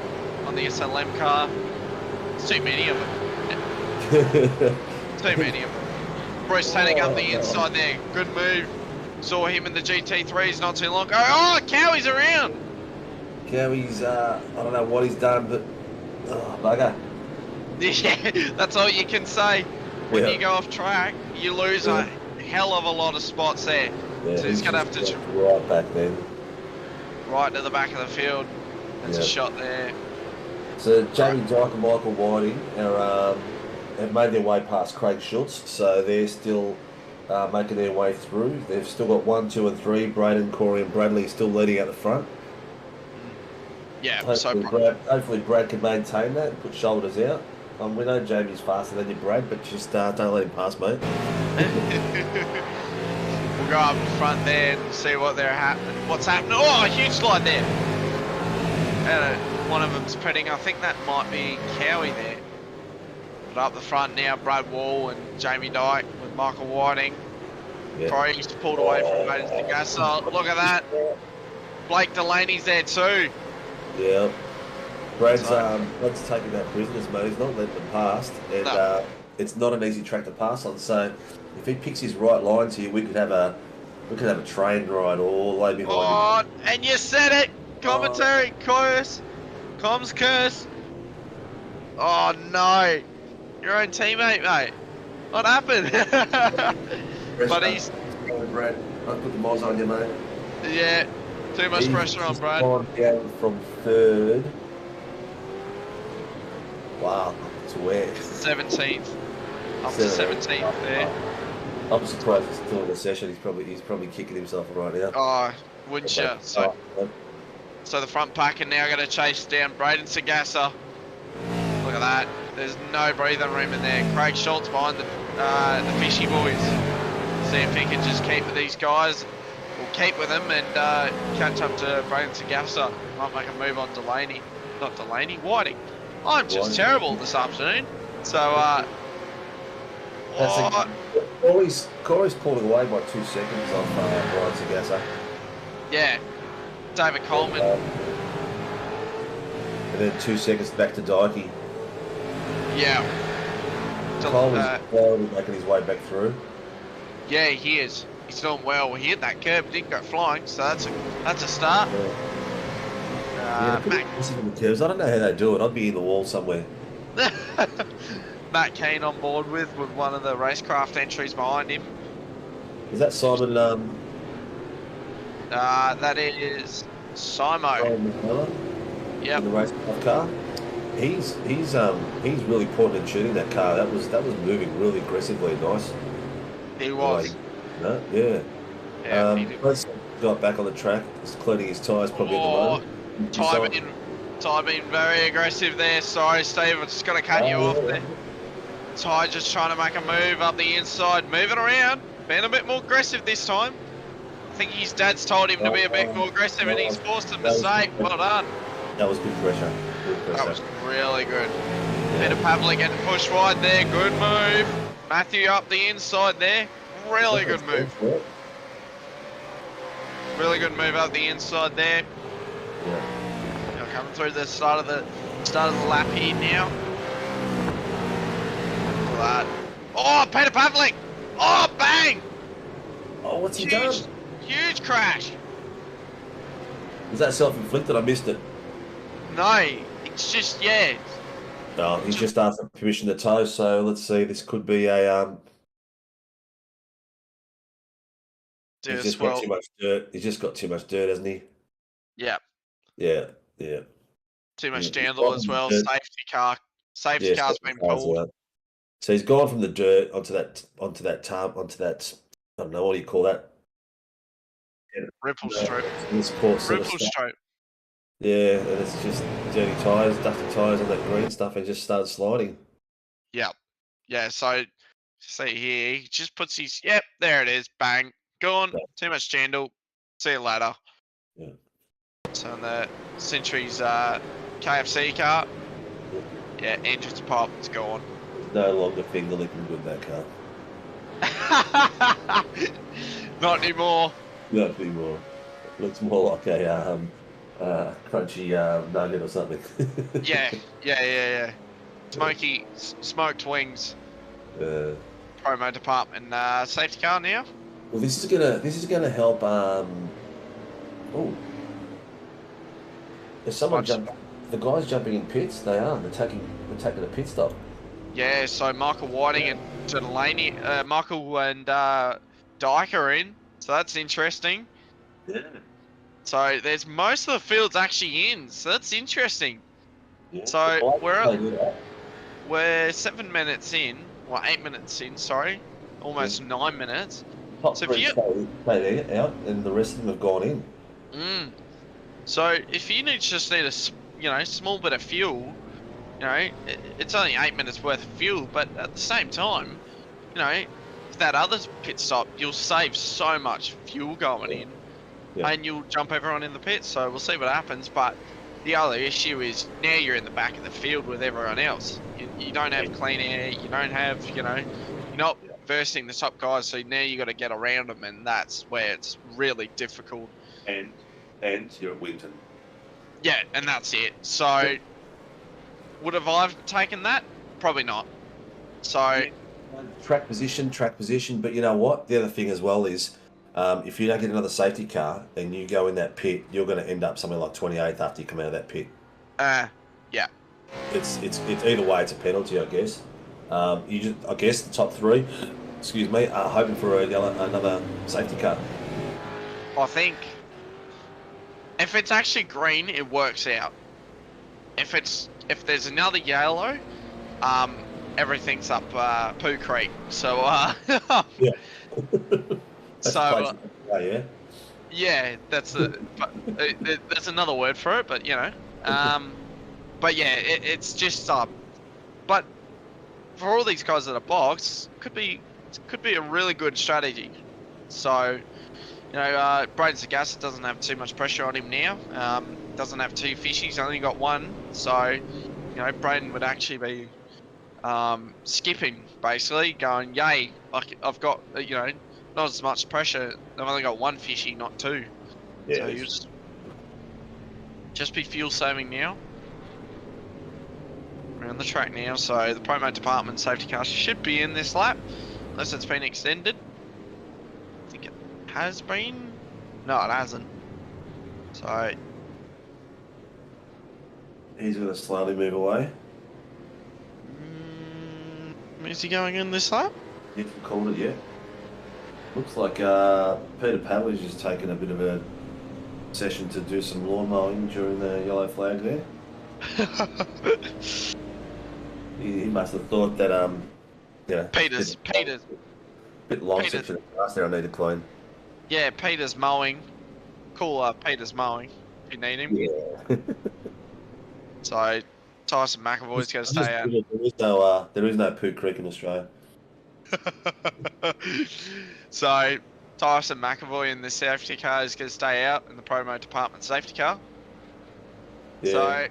on the SLM car. It's too many of them. Too many of them. Bruce Tannick up the inside there. Good move. Saw him in the GT3s not too long ago. Oh, Cowie's around. Cowie's, I don't know what he's done, but bugger. Yeah, that's all you can say. When you go off track, you lose a hell of a lot of spots there. Yeah, so he's going to have to... Right back then. Right to the back of the field. That's a shot there. So Jamie Dyke and Michael Whiting have made their way past Craig Schultz, so they're still making their way through. They've still got 1, 2 and 3. Braden, Corey and Bradley still leading out the front. Yeah, hopefully Brad can maintain that and put shoulders out. We know Jamie's faster than you, Brad, but just don't let him pass, mate. We'll go up front there and see what's happening. Oh, a huge slide there. And one of them's pitting. I think that might be Cowie there. But up the front now, Brad Wall and Jamie Dyke with Michael Whiting. Yeah. Corey's pulled away from Braden Sagassa. Look at that. Blake Delaney's there too. Yeah. Brad's So- let's take him out prisoners, mate. He's not letting them past, and No. it's not an easy track to pass on. So if he picks his right lines here, we could have a train ride all the way behind him. Oh, and you said it. Commentary curse. Comms curse. Oh no. Your own teammate, mate. What happened? But he's Brad. I'll put the mods on you, mate. yeah. Too much pressure on Brad. Gone down from third. Wow, to where? 17th. Up to 17th there. I'm surprised he's still in the session. He's probably kicking himself right now. Oh, wouldn't you? So the front pack are now going to chase down Braden Sagassa. Look at that. There's no breathing room in there. Craig Schultz behind the fishy boys. See if he can just keep with these guys. Or keep with them and catch up to Braden Sagassa. Might make a move on Delaney. Not Delaney, Whiting. I'm just Whiting. terrible this afternoon. So, Corey's pulling away by 2 seconds off Brian Sagassa. yeah. David Coleman. And then 2 seconds back to Dykey. Yeah. Coleman's slowly making his way back through. Yeah, he is. He's doing well. He hit that curb, didn't go flying, so that's a start. Yeah, Matt, the curves. I don't know how they do it. I'd be in the wall somewhere. Matt Kane on board with one of the racecraft entries behind him. Is that Simon? That is Simo. Simon McMillan Yep. in the racecraft car. He's really pointing and shooting that car. That was moving really aggressively. Nice. He was. No, yeah. Yeah, he did. Let's got back on the track. He's cleaning his tyres probably at the moment. Ty being very aggressive there. Sorry, Steve, I just got to cut you off there. Ty just trying to make a move up the inside, moving around, being a bit more aggressive this time. I think his dad's told him to be a bit more aggressive and he's forced him to say, well done. That was good pressure. That was really good. Peter Pavlik getting pushed wide there, good move. Matthew up the inside there, really good move. Really good move up the inside there. Yeah. Coming through the start of the lap here now. Look at that. Oh, Peter Pavlik! Oh, bang! Oh, what's he done? Huge crash. Was that self-inflicted? I missed it. No, it's just yeah. No, he's just asked for permission to tow. So let's see. This could be a He's just got too much dirt. He's just got too much dirt, hasn't he? Yeah. Yeah. Yeah. Too much scandal as well. Safety car's been pulled. Out. So he's gone from the dirt onto that I don't know, what do you call that? Ripple stroke. Ripple stroke. Yeah, and it's just dirty tyres, dusty tyres on that green stuff and just starts sliding. Yeah. Yeah, so see here, he just puts his yep, there it is, bang. Gone. Yeah. Too much scandal. See you later. Yeah. So on the Century's KFC car. Yeah, engine's pop, it's gone. No longer finger licking good that car. Not anymore. Not anymore. Looks more like a crunchy nugget or something. Yeah. Smoked wings. Promo department. Safety car now. Well, this is gonna help. If someone the guys jumping in pits, they are. They're taking a pit stop. Yeah, so Michael Whiting and Delaney, Michael and Dyke are in, so that's interesting. Yeah. So there's most of the fields actually in, so that's interesting. Yeah. So we're 7 minutes in, well 8 minutes in, sorry, almost 9 minutes. Top so three stay out, and the rest of them have gone in. So if you just need a small bit of fuel, it's only 8 minutes worth of fuel, but at the same time, if that other pit stop, you'll save so much fuel going in, and you'll jump everyone in the pit. So we'll see what happens. But the other issue is now you're in the back of the field with everyone else. You don't have clean air. You don't have, you're not versing the top guys. So now you got to get around them, and that's where it's really difficult. And And you're at Winton. Yeah, and that's it. So, would have I taken that? Probably not. So, Track position. But you know what? The other thing as well is, if you don't get another safety car and you go in that pit, you're going to end up somewhere like 28th after you come out of that pit. yeah. It's either way. It's a penalty, I guess. I guess the top three, excuse me, are hoping for another safety car. I think if it's actually green, it works out. If there's another yellow, everything's up Pooh Creek. So Yeah. so yeah. yeah, that's there's another word for it, but you know, but yeah, it's just but for all these guys that are boxed, could be a really good strategy. So, you know, Braden Sagassa doesn't have too much pressure on him now. Doesn't have two fishies, only got one. So, you know, Braden would actually be skipping, basically, going, yay, I've got, you know, not as much pressure. I've only got one fishy, not two. Yeah. So you just be fuel saving now. Around the track now, so the promo department safety car should be in this lap, unless it's been extended. I think it has been. No, it hasn't. So He's going to slowly move away. Is he going in this lap? You haven't called it yet. Looks like Peter Pavli's just taken a bit of a session to do some lawn mowing during the yellow flag there. He must have thought that yeah. Peter's a bit long Peter, section of grass there I need to clean. Yeah, Peter's mowing. Cool, Peter's mowing. If you need him. Yeah. So Tyson McAvoy's going to stay out. There is no Pooh Creek in Australia. So Tyson McAvoy in the safety car is going to stay out in the promo department safety car. Yeah. So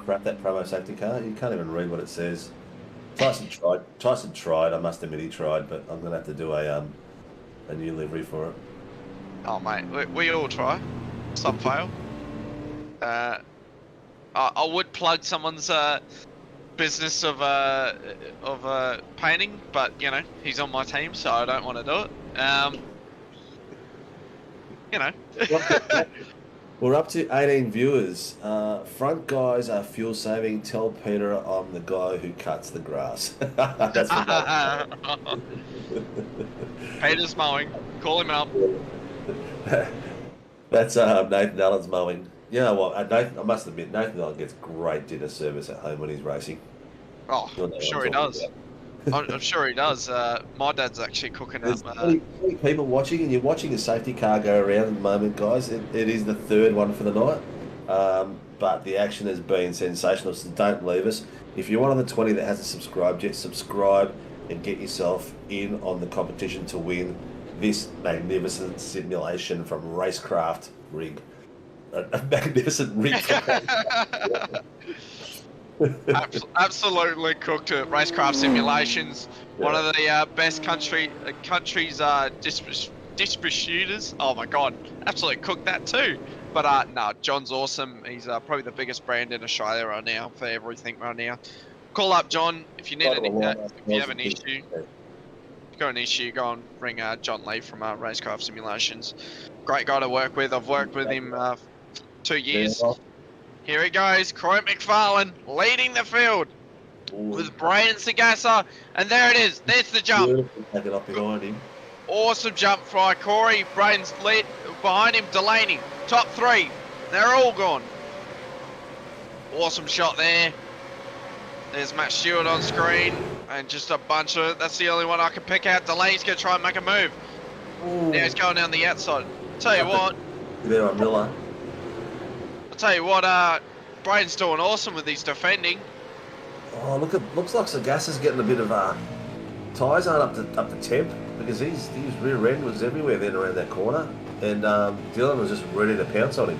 crap that promo safety car. You can't even read what it says. Tyson tried. I must admit he tried, but I'm going to have to do a new livery for it. Oh mate, we all try. Some fail. I would plug someone's business of painting, but you know he's on my team, so I don't want to do it. You know. We're up to 18 viewers. Front guys are fuel saving. Tell Peter I'm the guy who cuts the grass. That's what Peter's mowing. Call him up. That's Nathan Allen's mowing. You know what? Nathan, I must admit, Nathan Allen gets great dinner service at home when he's racing. Oh, I'm sure he does. I'm sure he does. My dad's actually cooking There's up. 20 people watching, and you're watching a safety car go around at the moment, guys. It is the third one for the night, but the action has been sensational, so don't leave us. If you're one of the 20 that hasn't subscribed yet, subscribe and get yourself in on the competition to win this magnificent simulation from Racecraft Rig. A magnificent rig. Absolutely cooked at Racecraft Simulations. Yeah. One of the best country's distributors. Oh my god, absolutely cooked that too. But no, John's awesome. He's probably the biggest brand in Australia right now for everything right now. Call up John if you need if you have an issue. If you've got an issue, go and ring John Lee from Racecraft Simulations. Great guy to work with. I've worked with him 2 years. Yeah. Here he goes, Croy McFarlane leading the field with Braden Sagassa, and there it is. There's the jump. Take it up behind him. Awesome jump by Corey. Braden's lead behind him. Delaney, top three. They're all gone. Awesome shot there. There's Matt Stewart on screen, and just a bunch of. That's the only one I can pick out. Delaney's gonna try and make a move. Ooh. Now he's going down the outside. Tell you what. There on Miller. Tell you what, Braden's doing awesome with his defending. Oh, looks like Sagassa's getting a bit of tyres aren't up to temp, because his rear end was everywhere then around that corner, and Dylan was just ready to pounce on him.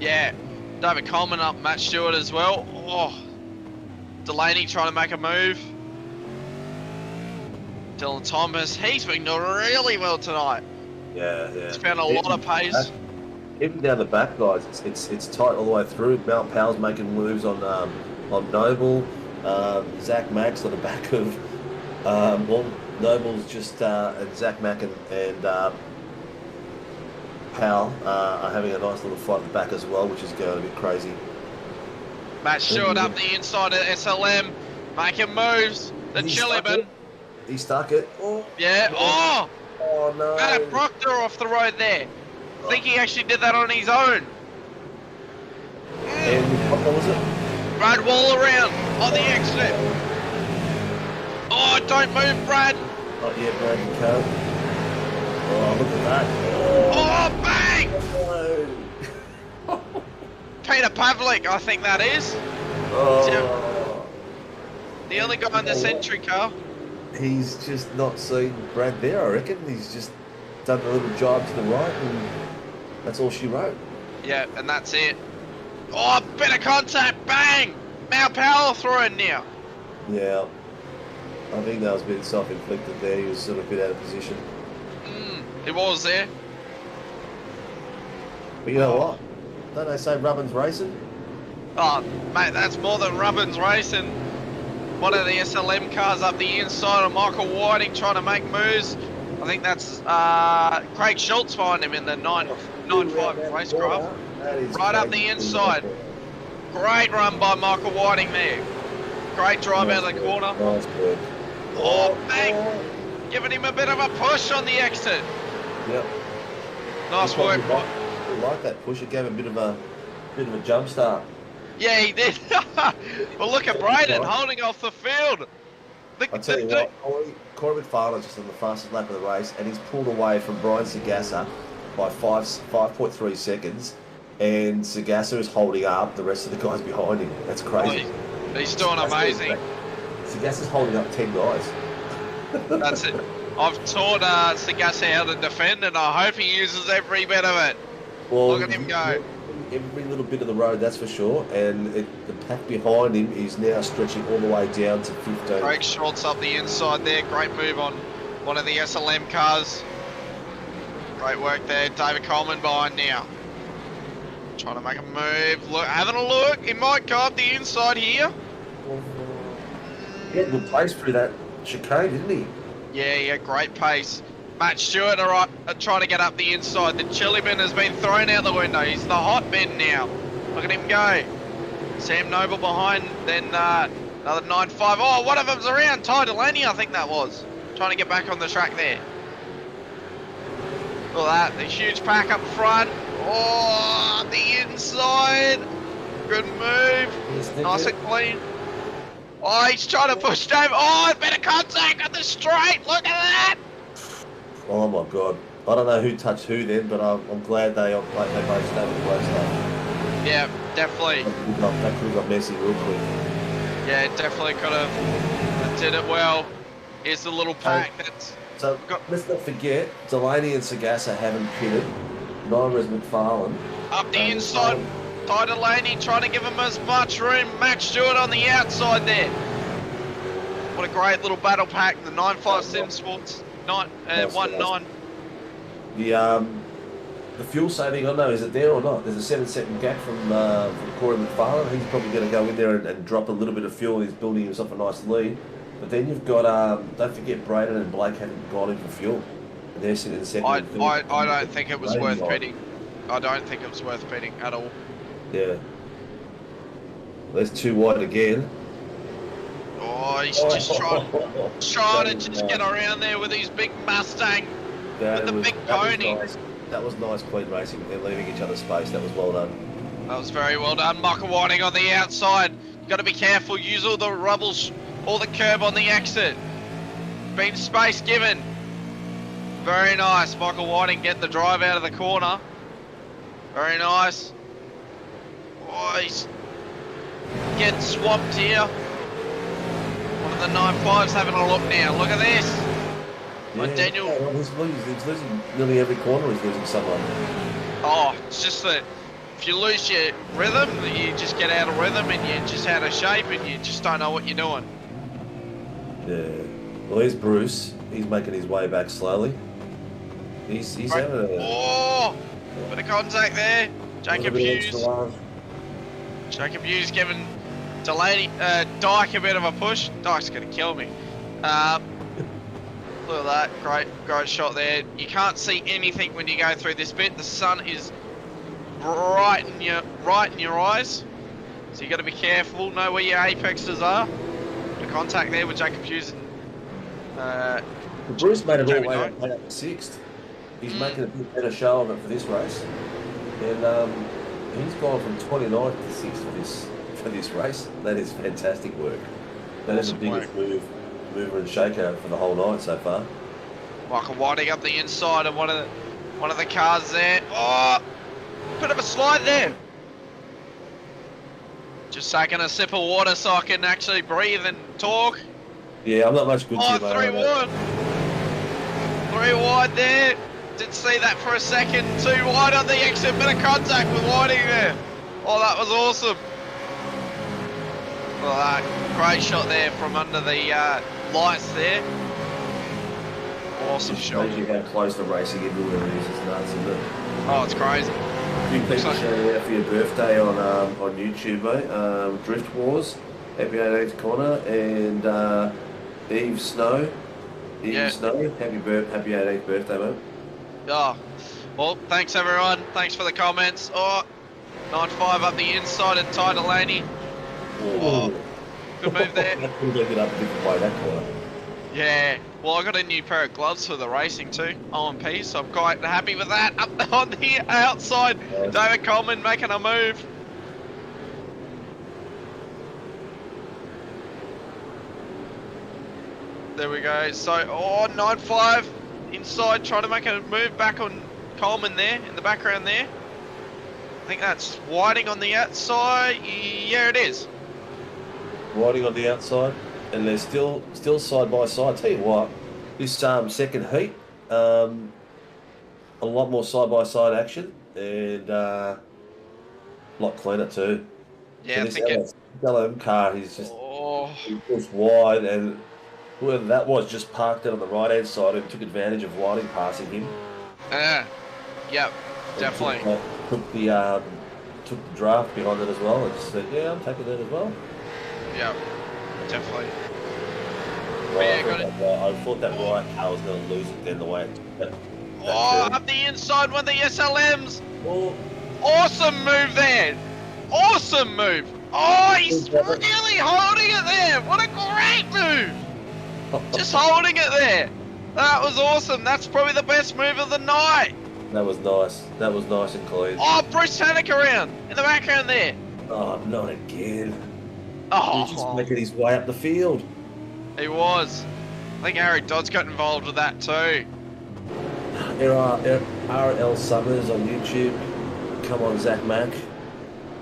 Yeah, David Coleman up Matt Stewart as well. Oh, Delaney trying to make a move. Dylan Thomas, he's been doing really well tonight. Yeah. He's found a lot of pace. even down the back, guys, it's tight all the way through. Mount Powell's making moves on Noble, Zach Max on the back of well, Noble's just and Zach Mack and Powell are having a nice little fight at the back as well, which is going to be crazy. Matt Stewart up the inside of SLM, making moves. The Chilibin. He stuck it. Oh. Yeah. Oh! Oh no. Matt Proctor off the road there. I think he actually did that on his own. And what was it? Brad Wall around on the exit. Oh, don't move, Brad. Oh yeah, Brad, you can't. Oh, look at that. Oh, bang! Oh. Peter Pavlik, I think that is. Oh. The only guy in the Century car. He's just not seen Brad there, I reckon. He's just done a little jibe to the right, and that's all she wrote. Yeah, and that's it. Oh, bit of contact, bang! Mal Powell through now. Yeah. I think that was a bit self-inflicted there. He was sort of a bit out of position. He was there. But you know what? Don't they say Rubbin's racing? Oh, mate, that's more than Rubbin's racing. One of the SLM cars up the inside of Michael Whiting trying to make moves. I think that's Craig Schultz behind him in the 9.5 racecraft. Right up the inside. Great run by Michael Whiting there. Great drive out of the corner. Nice work. Oh, bang! Giving him a bit of a push on the exit. Yep. Nice work. I like that push. It gave a bit of a jump start. Yeah, he did. Well, look at Braden holding off the field. I'll tell you what, Corey McFarlane's just on the fastest lap of the race, and he's pulled away from Brian Sagassa by 5.3 seconds, and Sagassa is holding up the rest of the guys behind him. That's crazy. Oh, he's doing amazing. Sagassa's holding up 10 guys. That's it. I've taught Sagassa how to defend, and I hope he uses every bit of it. Well, look at him go. Every little bit of the road, that's for sure. And the pack behind him is now stretching all the way down to 15. Craig Schultz up the inside there. Great move on one of the SLM cars. Great work there. David Coleman behind now. Trying to make a move. Look, having a look. He might go up the inside here. He had a good pace through that chicane, didn't he? Yeah, great pace. Matt Stewart trying to get up the inside. The chili bin has been thrown out the window. He's the hot bin now. Look at him go. Sam Noble behind, then another 9.5. Oh, one of them's around. Ty Delaney, I think that was. Trying to get back on the track there. Look at that. The huge pack up front. Oh, the inside. Good move. Nice and clean. Oh, he's trying to push Dave. Oh, a bit of contact at the straight. Look at that. Oh my God! I don't know who touched who then, but I'm glad they both stayed with close stuff. Yeah, definitely. That could have got messy real quick. Yeah, it definitely could have. Did it well. Here's the little pack. So let's not forget, Delaney and Sagassa haven't pitted. Neither has McFarlane. Up the inside, Ty Delaney trying to give him as much room. Matt Stewart on the outside there. What a great little battle pack. The 9.5 Sim Sports. 1.9. The fuel saving, I don't know, is it there or not? There's a 7-second gap from Corey McFarlane. He's probably going to go in there and drop a little bit of fuel. He's building himself a nice lead. But then you've got, don't forget, Braden and Blake haven't gone in for fuel. And they're sitting in second. I don't think it was worth pitting. I don't think it was worth pitting at all. Yeah. There's 2 wide again. Oh, he's just trying to just get around there with his big Mustang, with the big pony. That was nice, clean racing. They're leaving each other space. That was well done. That was very well done. Michael Whiting on the outside. Got to be careful. Use all the rubble, all the curb on the exit. Been space given. Very nice. Michael Whiting getting the drive out of the corner. Very nice. Oh, he's getting swamped here. One of the 9.5s having a look now. Look at this. Yeah, Daniel. He's losing nearly every corner. He's losing someone. Oh, it's just that if you lose your rhythm, you just get out of rhythm and you're just out of shape and you just don't know what you're doing. Yeah. Well, here's Bruce. He's making his way back slowly. He's having a... Oh! Bit of contact there. Jacob Little bit Hughes. extra love. Jacob Hughes giving Delaney, Dyke a bit of a push. Dyke's going to kill me. Look at that, great shot there. You can't see anything when you go through this bit. The sun is right in your eyes, so you got to be careful. Know where your apexes are. The contact there with Jacob Hughes and Bruce made it all Jamie the way Dyke. up to 6th. He's making a bit better show of it for this race, and he's gone from 29th to 6th for this race. That is fantastic work. That is the biggest mover and shaker for the whole night so far. Michael Whiting up the inside of one of the cars there. Oh, bit of a slide there. Just taking a sip of water so I can actually breathe and talk. Yeah, I'm not much good to you, mate. 3 wide. 3 wide there. Didn't see that for a second. 2 wide on the exit. Bit of contact with Whiting there. Oh, that was awesome. Well, great shot there from under the lights there. Awesome shot. Shows you how close the racing everywhere is. It's nuts, isn't it? Oh, it's crazy. A few people showing you out for your birthday on YouTube, mate. Drift Wars, happy 18th Connor, and Eve Snow. Snow, happy 18th birthday, mate. Oh, well, thanks everyone. Thanks for the comments. Oh, 9.5 up the inside and Ty Delaney. Oh, good move there. That could get up a different way, that corner. Yeah, well, I got a new pair of gloves for the racing too, OMP, so I'm quite happy with that. Up on the outside, Yes. David Coleman making a move. There we go. So, 9.5 inside, trying to make a move back on Coleman there, in the background there. I think that's Whiting on the outside. Yeah, it is. Whiting on the outside, and they're still side by side. Tell you what, this second heat, a lot more side by side action, and a lot cleaner too. Yeah, so I think this yellow car, he's just Oh, he was wide, and whoever that was just parked it on the right hand side and took advantage of Whiting passing him. yep, definitely. Took the draft behind it as well, and just said, yeah, I'm taking that as well. Yeah, definitely. Well, Yeah, I thought that right car was going to lose it then the way it took that Oh, turn. up the inside with the SLMs. Oh, Awesome move there. Awesome move. Oh, he's really holding it there. What a great move. Just holding it there. That was awesome. That's probably the best move of the night. that was nice. That was nice and clean. Oh, Bruce Tannick around in the background there. Oh, not again. He's just Oh, making his way up the field. he was. I think Harry Dodd's got involved with that too. RL Summers on YouTube. Come on, Zach Mack.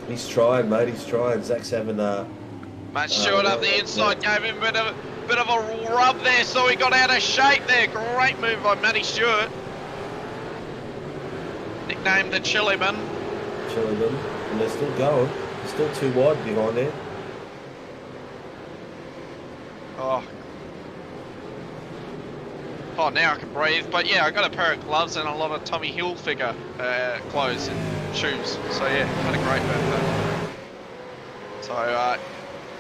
He's trying, mate. He's trying. Zach's having Matt Stewart up the inside, gave him a bit of a rub there, so he got out of shape there. Great move by Matty Stewart. Nicknamed the Chiliman. Chilling, and they're still going. They're still too wide behind there. Oh, now I can breathe. But yeah, I got a pair of gloves and a lot of Tommy Hilfiger clothes and shoes. So yeah, had a great birthday. So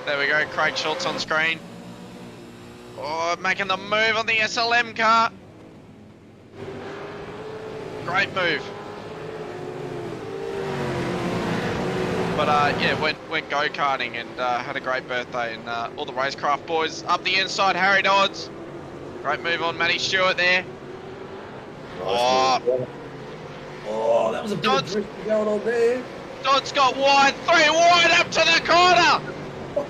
there we go, Craig Schultz on screen. Oh, making the move on the SLM car. Great move. But yeah, went go-karting and had a great birthday, and all the racecraft boys up the inside. Harry Dodds, great move on Matty Stewart there. Nice move. Oh, that was a bit of drift going on there. Dodds got wide, 3 wide up to the corner.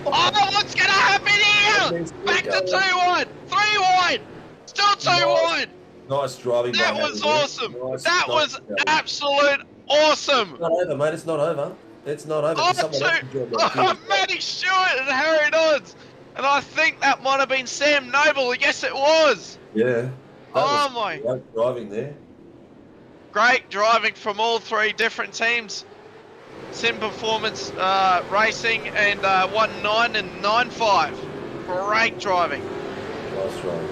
Oh, what's gonna happen here? Back to 2 wide, 3 wide, still 2 wide. Nice driving. That by was Harry. awesome. Nice, That nice was driving. absolute awesome. It's not over, mate. It's not over. It's not over. Oh, Someone else can join that oh, too. Matty Stewart and Harry Dodds. And I think that might have been Sam Noble. Yes, it was. Yeah. That Oh, was my. great driving there. Great driving from all 3 different teams. Sim Performance Racing and 1.9 and 9.5. Great driving. Nice driving.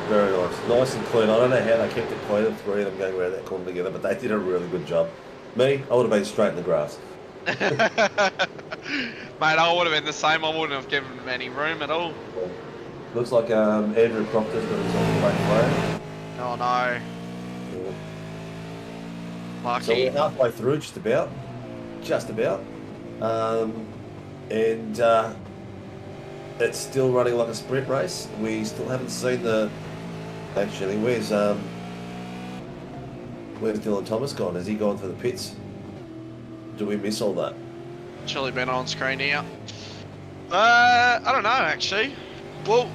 Very nice. Nice and clean. I don't know how they kept it clean, the three of them going around that corner together, but they did a really good job. Me, I would have been straight in the grass. Mate, I would have been the same. I wouldn't have given him any room at all. Looks like Andrew Proctor's got his own great player. Oh no. Yeah. Lucky. So we're halfway through, just about. Just about. And it's still running like a sprint race. We still haven't seen the... Actually, where's Dylan Thomas gone? Has he gone for the pits? Do we miss all that? Surely been on screen here. I don't know actually. Well,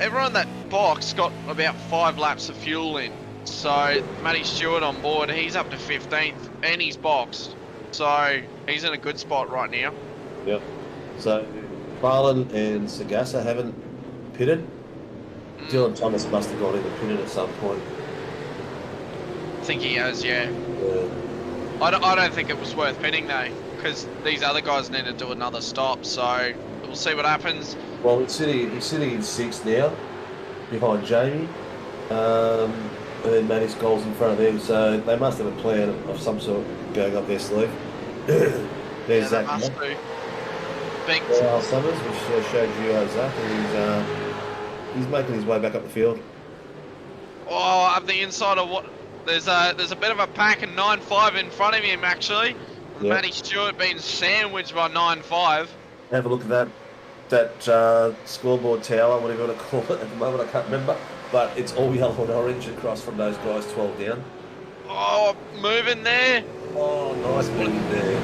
everyone in that box got about 5 laps of fuel in. So Matty Stewart on board, he's up to 15th and he's boxed. So he's in a good spot right now. Yep. So Farland and Sagassa haven't pitted. Dylan Thomas must have gone in the pitted at some point. I think he has, yeah. Yeah. I don't think it was worth pitting though, because these other guys need to do another stop. So we'll see what happens. Well, he's sitting in 6th now, behind Jamie. And then Matty's goals in front of them, so they must have a plan of some sort going up their sleeve. There's Zach. Must do. Big. Summers, which showed you Zach, and he's making his way back up the field. Oh, up the inside of what? There's a bit of a pack and 9.5 in front of him actually. Yep. Matty Stewart being sandwiched by 9.5. Have a look at that scoreboard tower, whatever you want to call it at the moment. I can't remember. But it's all yellow and orange across from those guys 12 down. Oh, moving there. Oh, nice moving there.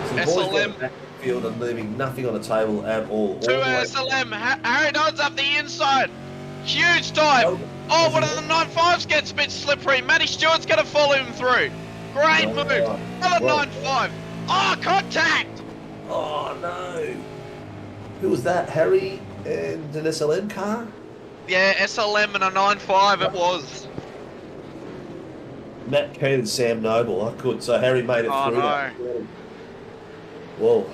Some SLM. Back field and leaving nothing on the table at all. To SLM. Harry Dodd's up the inside. Huge dive. Oh, one of the 9.5s gets a bit slippery. Matty Stewart's going to follow him through. Great move. Another 9.5. Oh, contact. Oh, no. Who was that? Harry and an SLM car? Yeah, SLM and a 9.5 it was. Matt Keane and Sam Noble. I could. So Harry made it through. That. Whoa.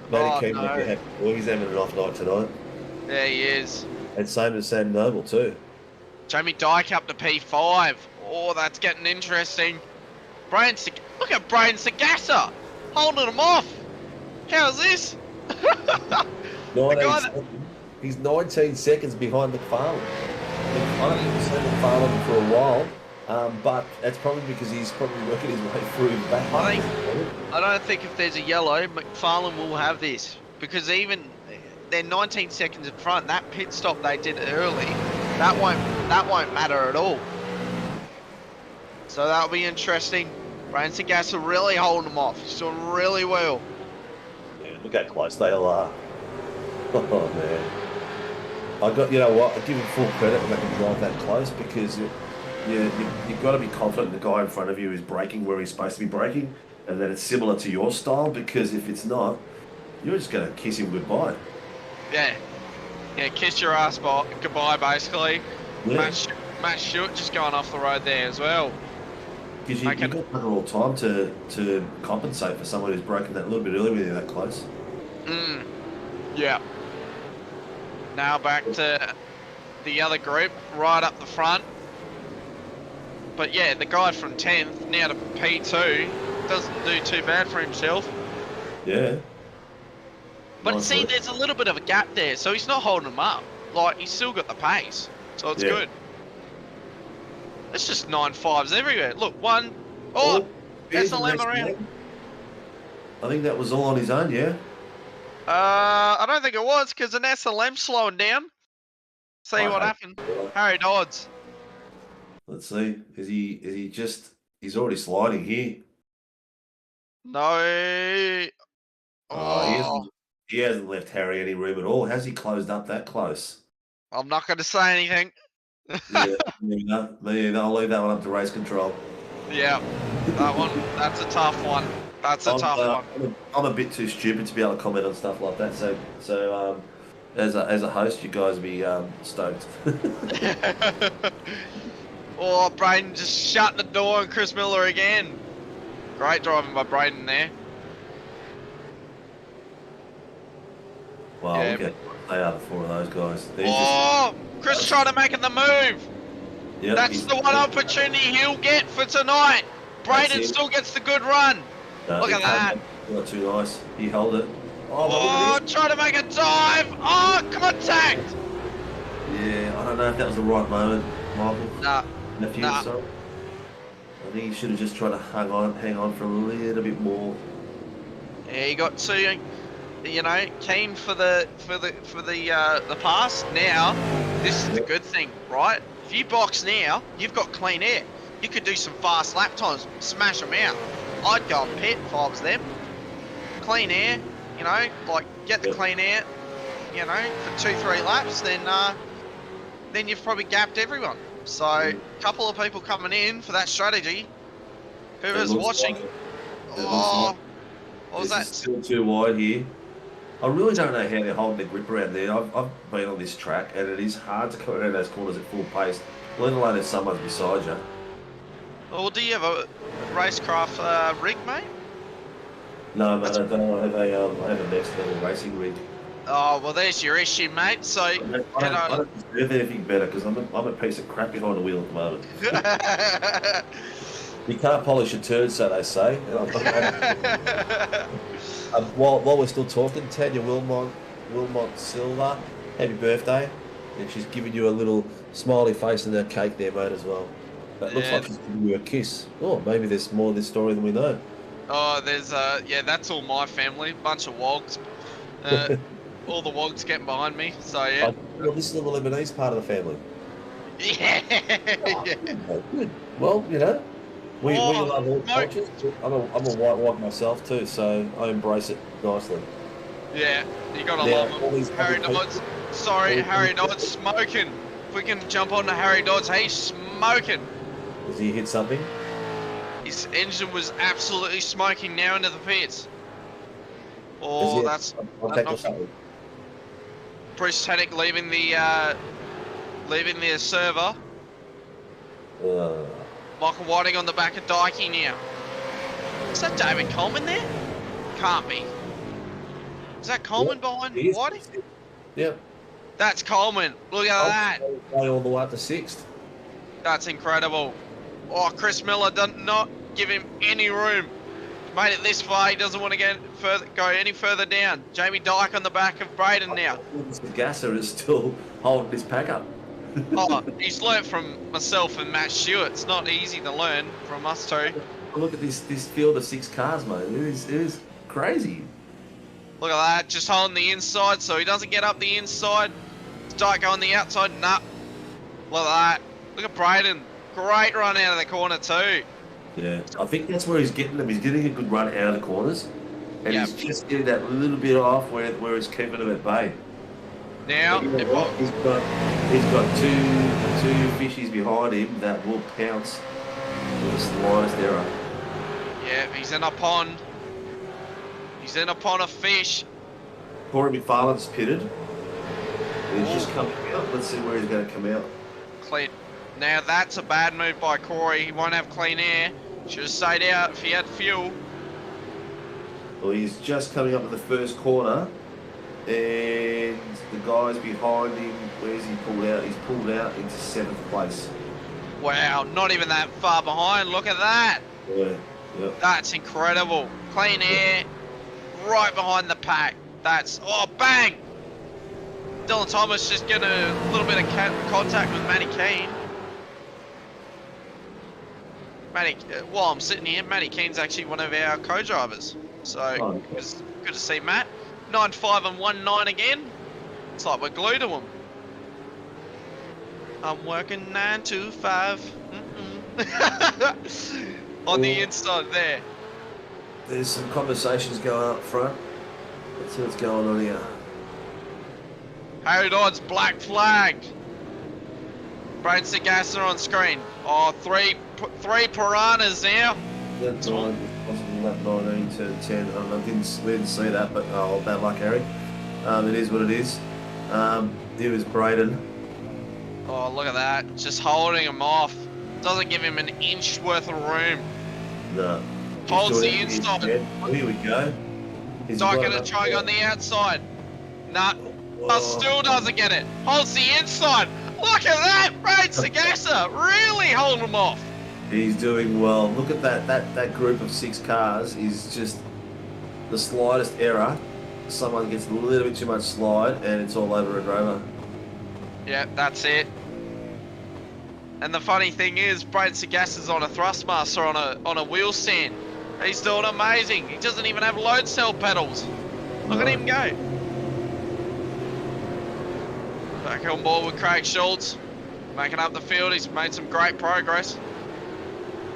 Matty Keane might be happy. Well, he's having an off night tonight. Yeah, he is. And same as Sam Noble too. Jamie Dyke up to P5. Oh, that's getting interesting. Look at Brian Sagassa holding him off. How's this? He's 19 seconds behind McFarlane. McFarlane hasn't seen McFarlane for a while, but that's probably because he's probably working his way through the back. I don't think if there's a yellow, McFarlane will have this, because even they're 19 seconds in front. That pit stop they did early, that won't matter at all. So that'll be interesting. Brian Sagassa really holding them off. He's doing really well. Yeah, look how close they all are. Oh man, you know what? I give him full credit when they can drive that close, because you've got to be confident the guy in front of you is braking where he's supposed to be braking, and that it's similar to your style. Because if it's not, you're just going to kiss him goodbye. Yeah, kiss your ass goodbye basically. Yeah. Matt Stewart just going off the road there as well. Because you've got all time to compensate for someone who's broken that little bit earlier when you're that close. Yeah. Now back to the other group, right up the front. But yeah, the guy from 10th now to P2 doesn't do too bad for himself. Yeah. But nice see, there's a little bit of a gap there, so he's not holding him up. Like, he's still got the pace, so it's good. It's just 9.5s everywhere. Look, one. Oh, SLM around. I think that was all on his own, yeah? I don't think it was, because an SLM slowing down. See what happened. Harry Dodds. Let's see. Is he just... He's already sliding here. No. Oh. He hasn't left Harry any room at all. Has he closed up that close? I'm not going to say anything. Yeah, me either. I'll leave that one up to race control. Yeah, that's a tough one. That's a tough one. I'm a bit too stupid to be able to comment on stuff like that. So as a host, you guys be stoked. Oh, Braden just shut the door on Chris Miller again. Great driving by Braden there. Wow, They are the 4 of those guys. They're Oh, Chris trying to make the move. Yep, That's the one opportunity he'll get for tonight. Braden still gets the good run. No, Look at that. Not too nice. He held it. Oh, trying to make a dive. Oh, contact. Yeah, I don't know if that was the right moment, Michael. Nah. Sorry. I think he should have just tried to hang on for a little bit more. Yeah, he got too, keen for the pass. Now, this is the good thing, right? If you box now, you've got clean air. You could do some fast lap times, smash them out. I'd go and pit if I was them. Clean air, get the clean air, for 2-3 laps, then you've probably gapped everyone. So, a couple of people coming in for that strategy. Whoever's watching, what was that? Still too wide here. I really don't know how they're holding their grip around there. I've been on this track, and it is hard to come around those corners at full pace, let alone if someone's beside you. Well, do you have a racecraft rig, mate? No, mate, I don't. I have a next level racing rig. Oh, well, there's your issue, mate. So, I don't deserve anything better because I'm a piece of crap behind the wheel at the moment. You can't polish a turd, so they say. While we're still talking, Tanya Wilmot Silva, happy birthday. And she's giving you a little smiley face in that cake there, mate, as well. That looks like she's giving you a kiss. Oh, maybe there's more of this story than we know. Oh, there's, that's all my family. Bunch of wogs. All the wogs getting behind me, so yeah. Well, this is the Lebanese part of the family. Yeah. Oh, good. Well, we love all cultures. I'm a white wog myself too, so I embrace it nicely. Yeah, you gotta love him. Harry Dodds. Sorry, Harry Dodds smoking. If we can jump on to Harry Dodds, he's smoking. Has he hit something? His engine was absolutely smoking now into the pits. Oh, that's something. Bruce Tannick leaving the server. Michael Whiting on the back of Dykey now. Is that David Coleman there? Can't be. Is that Coleman behind Whiting? Yep. That's Coleman. Look at that. All the way up to 6th. That's incredible. Oh, Chris Miller does not give him any room. Made it this far. He doesn't want to go any further down. Jamie Dyke on the back of Braden now. The Gasser is still holding his pack up. Oh, he's learnt from myself and Matt Stewart. It's not easy to learn from us two. Look at this field of 6 cars, mate. It is crazy. Look at that, just holding the inside so he doesn't get up the inside. Dyke on the outside. Nah. Look at that. Look at Braden. Great run out of the corner too. Yeah, I think that's where he's getting them. He's getting a good run out of the corners, and he's just getting that little bit off where he's keeping them at bay. Now, he's got two fishies behind him that will pounce with the slightest error. Yeah, he's in a pond. He's in a pond of fish. Corey McFarlane's pitted. He's just coming out. Let's see where he's going to come out. Clean. Now that's a bad move by Corey. He won't have clean air. Should have stayed out if he had fuel. Well, he's just coming up to the first corner, and the guys behind him, where's he pulled out? He's pulled out into 7th place. Wow, not even that far behind. Look at that. Yeah, yep. That's incredible. Clean air, right behind the pack. That's, oh, bang! Dylan Thomas just getting a little bit of contact with Matty Keane. While I'm sitting here, Matty Keane's actually one of our co-drivers. So, it's good to see Matt. 9.5 and 1.9 again. It's like we're glued to him. I'm working 9 to 5. On the inside there. There's some conversations going up front. Let's see what's going on here. Harry Dodds, black flag. Braden Sagasser on screen. Oh, three piranhas now. That's on lap 19 to 10. We didn't see that, but bad luck, Harry. It is what it is. It was Braden. Oh, look at that. Just holding him off. Doesn't give him an inch worth of room. No. Holds the inside. Oh, here we go. Dyke gonna try on the outside. Nah. but still doesn't get it. Holds the inside. Look at that! Brad Sagassa really holding him off. He's doing well. Look at that group of 6 cars is just the slightest error. Someone gets a little bit too much slide and it's all over a Rover. Yeah, that's it. And the funny thing is, Brad Sagassa's on a Thrustmaster on a wheel stand. He's doing amazing. He doesn't even have load cell pedals. Look at him go. Back on board with Craig Schultz, making up the field. He's made some great progress.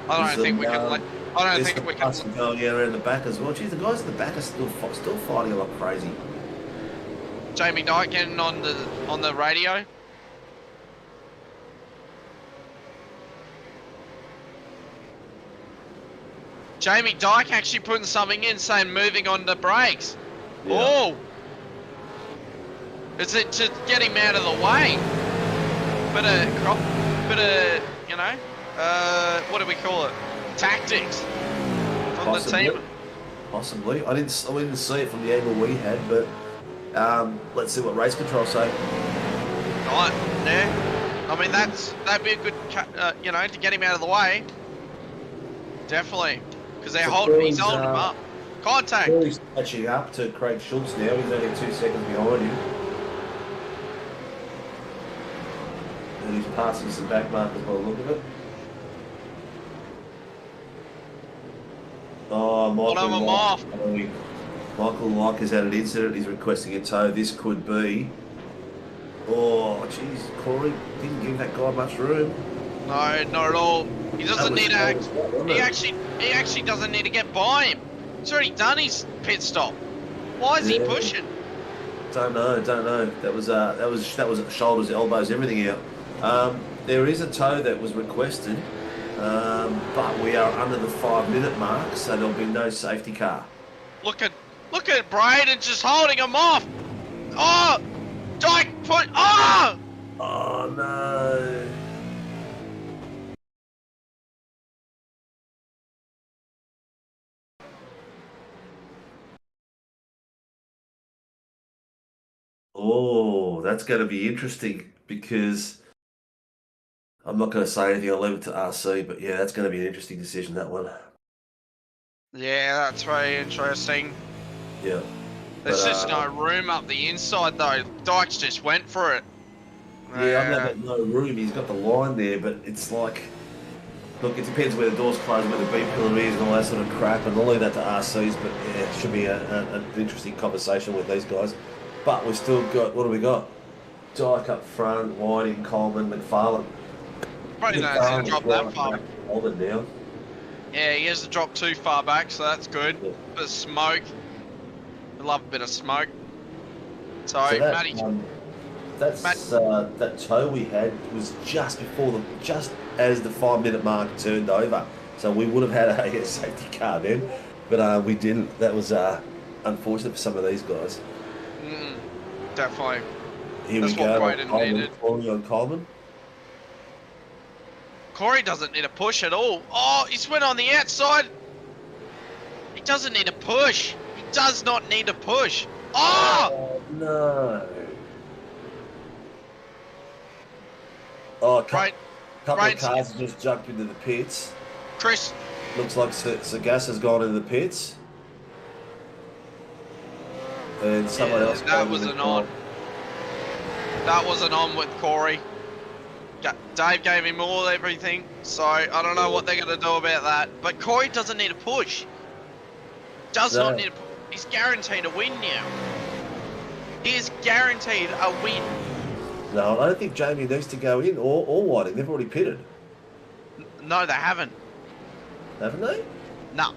I don't think we can. I don't think we can. Going out around the back as well. Geez, the guys at the back are still fighting like crazy. Jamie Dyke getting on the radio. Jamie Dyke actually putting something in, saying moving on the brakes. Yeah. Oh! Is it to get him out of the way? Bit of, you know, what do we call it? Tactics from the team. Possibly. I didn't see it from the angle we had, but let's see what race control say. Right, yeah. I mean, that'd be a good, you know, to get him out of the way. Definitely. Because they're he's holding him up. Contact. He's catching up to Craig Schultz now. He's only 2 seconds behind him. And he's passing some back markers by the look of it. Oh, Michael Locke has had an incident. He's requesting a tow. This could be. Oh, jeez, Corey didn't give that guy much room. No, not at all. He doesn't need to. He actually doesn't need to get by him. He's already done his pit stop. Why is he pushing? Don't know. That was at the shoulders, elbows, everything out. There is a tow that was requested, but we are under the 5-minute mark, so there'll be no safety car. Look at Braden just holding him off. Oh, Dyke put. Oh. Oh no. Oh, that's going to be interesting because I'm not going to say anything. I'll leave it to RC, but yeah, that's going to be an interesting decision, that one. Yeah, that's very interesting. Yeah. There's just no room up the inside, though. Dykes just went for it. Yeah, I know that no room. He's got the line there, but it's like... Look, it depends where the door's closed, where the B pillar is, and all that sort of crap, and I'll leave that to RCs, but yeah, it should be an interesting conversation with these guys. But we've still got, what do we got? Dyke up front, Whiting, Coleman, McFarlane. Probably don't drop that far. Holden down. Yeah, he hasn't dropped too far back, so that's good. Yeah. Bit of smoke. I love a bit of smoke. So Matty... that tow we had was just as the 5-minute mark turned over. So we would have had a safety car then, but we didn't. That was unfortunate for some of these guys. Definitely. Here we go. Corey on Coleman. Corey doesn't need a push at all. Oh, he's went on the outside. He doesn't need a push. He does not need a push. Oh! No. Oh, a couple of cars have just jumped into the pits. Chris. Looks like Sagas has gone into the pits. And someone else. That was an on. That was an on with Corey. Dave gave him everything, so I don't know what they're going to do about that. But Corey doesn't need a push. Does not need a push. He's guaranteed a win now. He is guaranteed a win. No, I don't think Jamie needs to go in or Whiting. They've already pitted. No, they haven't. Haven't they? No.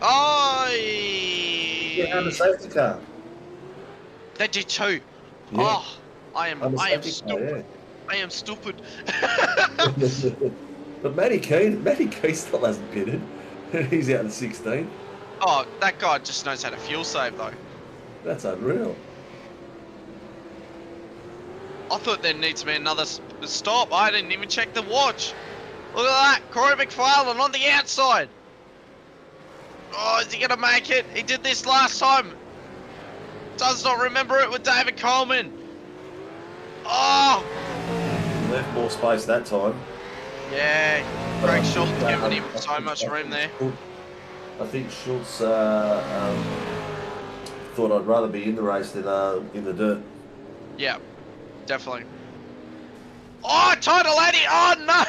Oh! Yeah, on the safety car. They did too. Yeah. Oh, I am stupid. Yeah. I am stupid. But Matty Key still hasn't pitted. He's out in 16. Oh, that guy just knows how to fuel save though. That's unreal. I thought there needs to be another stop. I didn't even check the watch. Look at that. Corey McFarlane on the outside. Oh, is he going to make it? He did this last time. does not remember it with David Coleman. Oh! Left more space that time. Yeah, Greg Schultz giving him so much room there. I think Schultz thought I'd rather be in the race than in the dirt. Yeah, definitely. Oh, title lady! Oh no!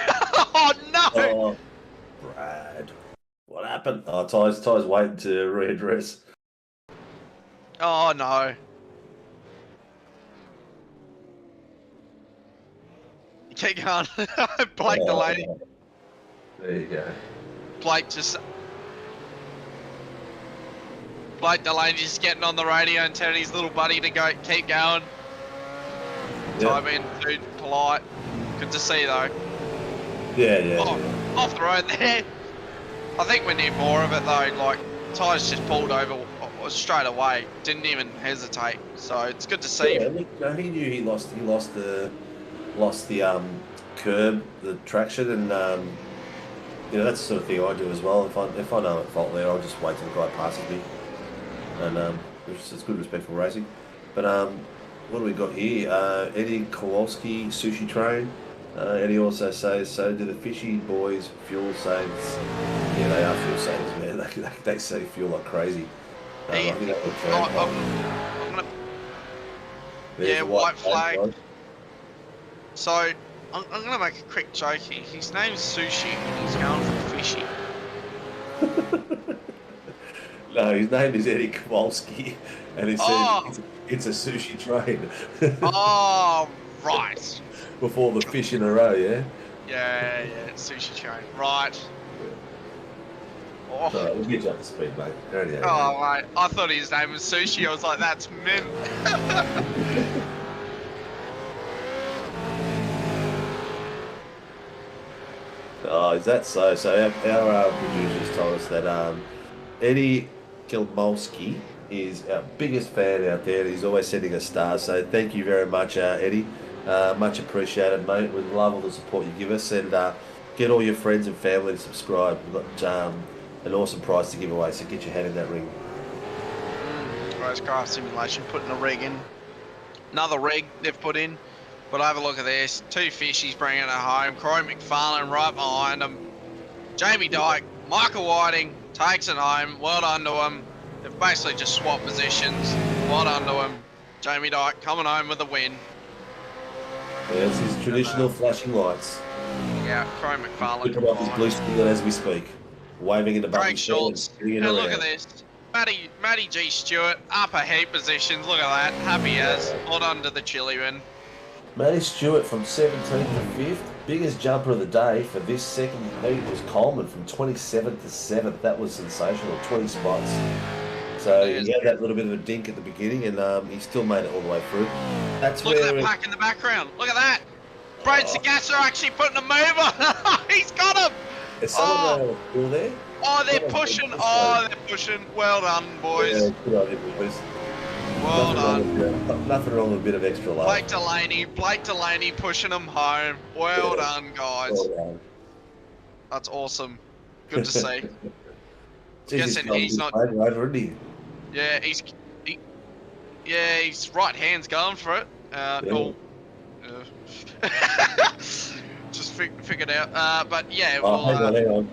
Oh no! Oh, Brad, what happened? Oh, Ty's waiting to readdress. Oh no! Keep going. Blake Delaney. There you go. Blake Delaney just getting on the radio and telling his little buddy to go, keep going. Yep. Time in, dude, polite. Good to see though. Yeah. Oh, off the road there. I think we need more of it though. Like Ty's just pulled over straight away, didn't even hesitate. So it's good to see. Yeah, look, he knew he lost the curb, the traction, and you know, that's the sort of thing I do as well. If I know I'm at fault there, I'll just wait till the guy passes me, and it's good respectful racing. But what do we got here? Eddie Kowalski, Sushi Train. Eddie also says, so do the fishy boys fuel saves? Yeah, they are fuel savers, man. They save fuel like crazy. I think that would yeah, white flag. So, I'm going to make a quick joke here. His name's Sushi and he's going for fishy. No, his name is Eddie Kowalski, and it says it's a sushi train. Oh, right. Before the fish in a row, yeah? Yeah, sushi train. Right. Oh, So we'll get you up to speed, mate. oh mate, I thought his name was Sushi. I was like, that's mint. Oh, is that so? So our producers told us that Eddie Kilmolski is our biggest fan out there. He's always sending us stars. So thank you very much, Eddie. Much appreciated, mate. We love all the support you give us, and get all your friends and family to subscribe. We've got an awesome prize to give away, so get your head in that ring. Racecraft Simulation putting a rig in. Another rig they've put in. But have a look at this. Two fishies bringing it home. Corey McFarlane right behind them. Jamie Dyke, Michael Whiting takes it home. Well done to him. They've basically just swapped positions. Well done to him. Jamie Dyke coming home with a win. Yeah, it's his traditional flashing lights. Yeah, Corey McFarlane. Picking off his blue stinger as we speak. Waving in the Greg Schultz. And look at this. Matty G. Stewart, upper heat positions. Look at that. Happy as. Well done to the Chilean. Matty Stewart from 17th to 5th. Biggest jumper of the day for this second heat was Coleman from 27th to 7th. That was sensational. 20 spots. So he had that little bit of a dink at the beginning, and he still made it all the way through. Look at that pack in the background. Look at that. Brad Sagassa actually putting a mover. He's got him. Is someone still there? Oh, they're pushing. Oh, they're pushing. Well done, boys. Yeah, good on him, boys. Well done. Nothing wrong with a bit of extra love. Blake Delaney pushing them home. Well done, guys. Well done. That's awesome. Good to see. Guessing he's not. Over, isn't he? Yeah, his right hand's going for it. Just figured out. But yeah. Hang on.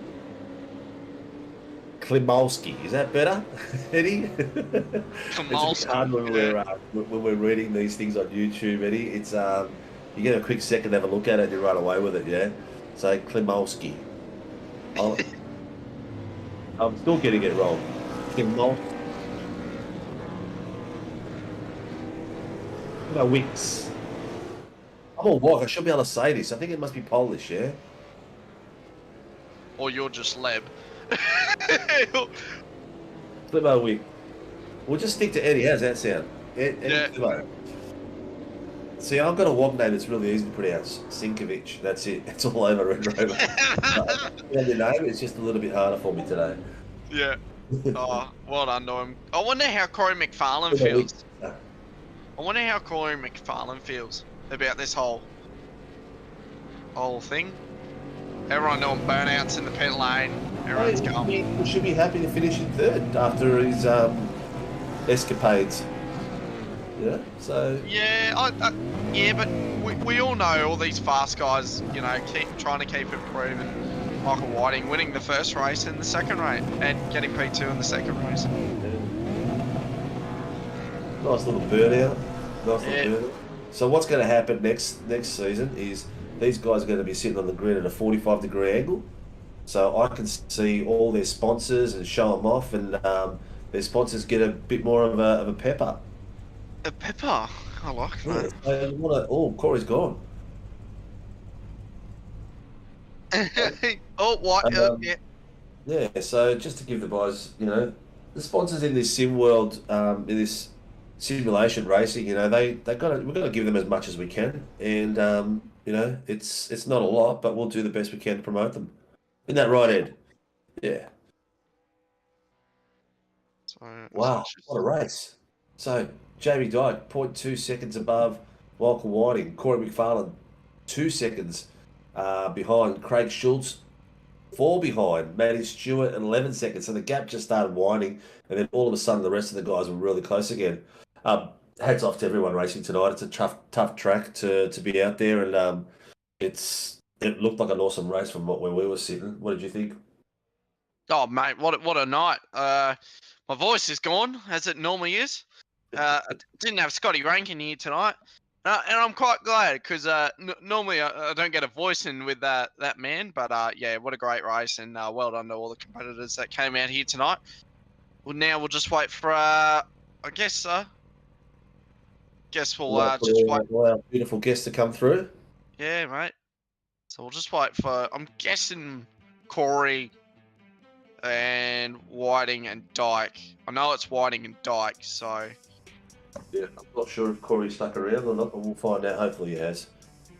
Klimolski, is that better, Eddie? It's hard when we're reading these things on YouTube, Eddie. It's you get a quick second to have a look at it and you run away with it, yeah? So Klimolski. I'm still getting it wrong. Klimolski. No, Wicks. I'm all walk. I should be able to say this. I think it must be Polish, yeah? Or you're just Leb. Flippo Wick. We'll just stick to Eddie. How's that sound? Yeah. Flippo. See, I've got a WOG name that's really easy to pronounce. Sinkovic. That's it. It's all over Red Rover. The name is just a little bit harder for me today. Yeah. Oh, well done to him. I wonder how Corey McFarlane feels. About this whole whing. Everyone doing burnouts in the pit lane. Everyone's going. He should be happy to finish in third after his escapades. Yeah. So Yeah, yeah, but we all know all these fast guys, you know, keep trying to keep improving. Michael Whiting winning the first race and the second race, and getting P2 in the second race. nice little burnout. Nice Yeah. little burnout. So what's going to happen next season is these guys are going to be sitting on the grid at a 45-degree angle. So I can see all their sponsors and show them off, and their sponsors get a bit more of a pep up. A pepper. I like Yeah. that. So you want to? Oh, Corey's gone. Oh, what? Um, Yeah. Yeah, so just to give the guys, the sponsors in this sim world, in this simulation racing, we've got to give them as much as we can, and it's not a lot, but we'll do the best we can to promote them. Isn't that right, Ed? Yeah. So, Wow, what a race! So Jamie Dyke, 0.2 seconds above Michael Whiting, Corey McFarlane, 2 seconds behind Craig Schultz. 4 behind Matty Stewart and 11 seconds. So the gap just started winding, and then all of a sudden the rest of the guys were really close again. Hats off to everyone racing tonight. It's a tough track to be out there, and it looked like an awesome race from where we were sitting. What did you think? oh, mate, what a night. My voice is gone, as it normally is. I didn't have Scotty Rankin here tonight. And I'm quite glad, because normally I don't get a voice in with that man. But yeah, what a great race, and well done to all the competitors that came out here tonight. Well, now we'll just wait for, I guess we'll just wait. All our beautiful guests to come through. Yeah, mate. So we'll just wait for, I'm guessing, Corey and Whiting and Dyke. I know it's Whiting and Dyke, so... Yeah, I'm not sure if Corey stuck around or not, but we'll find out. Hopefully he has.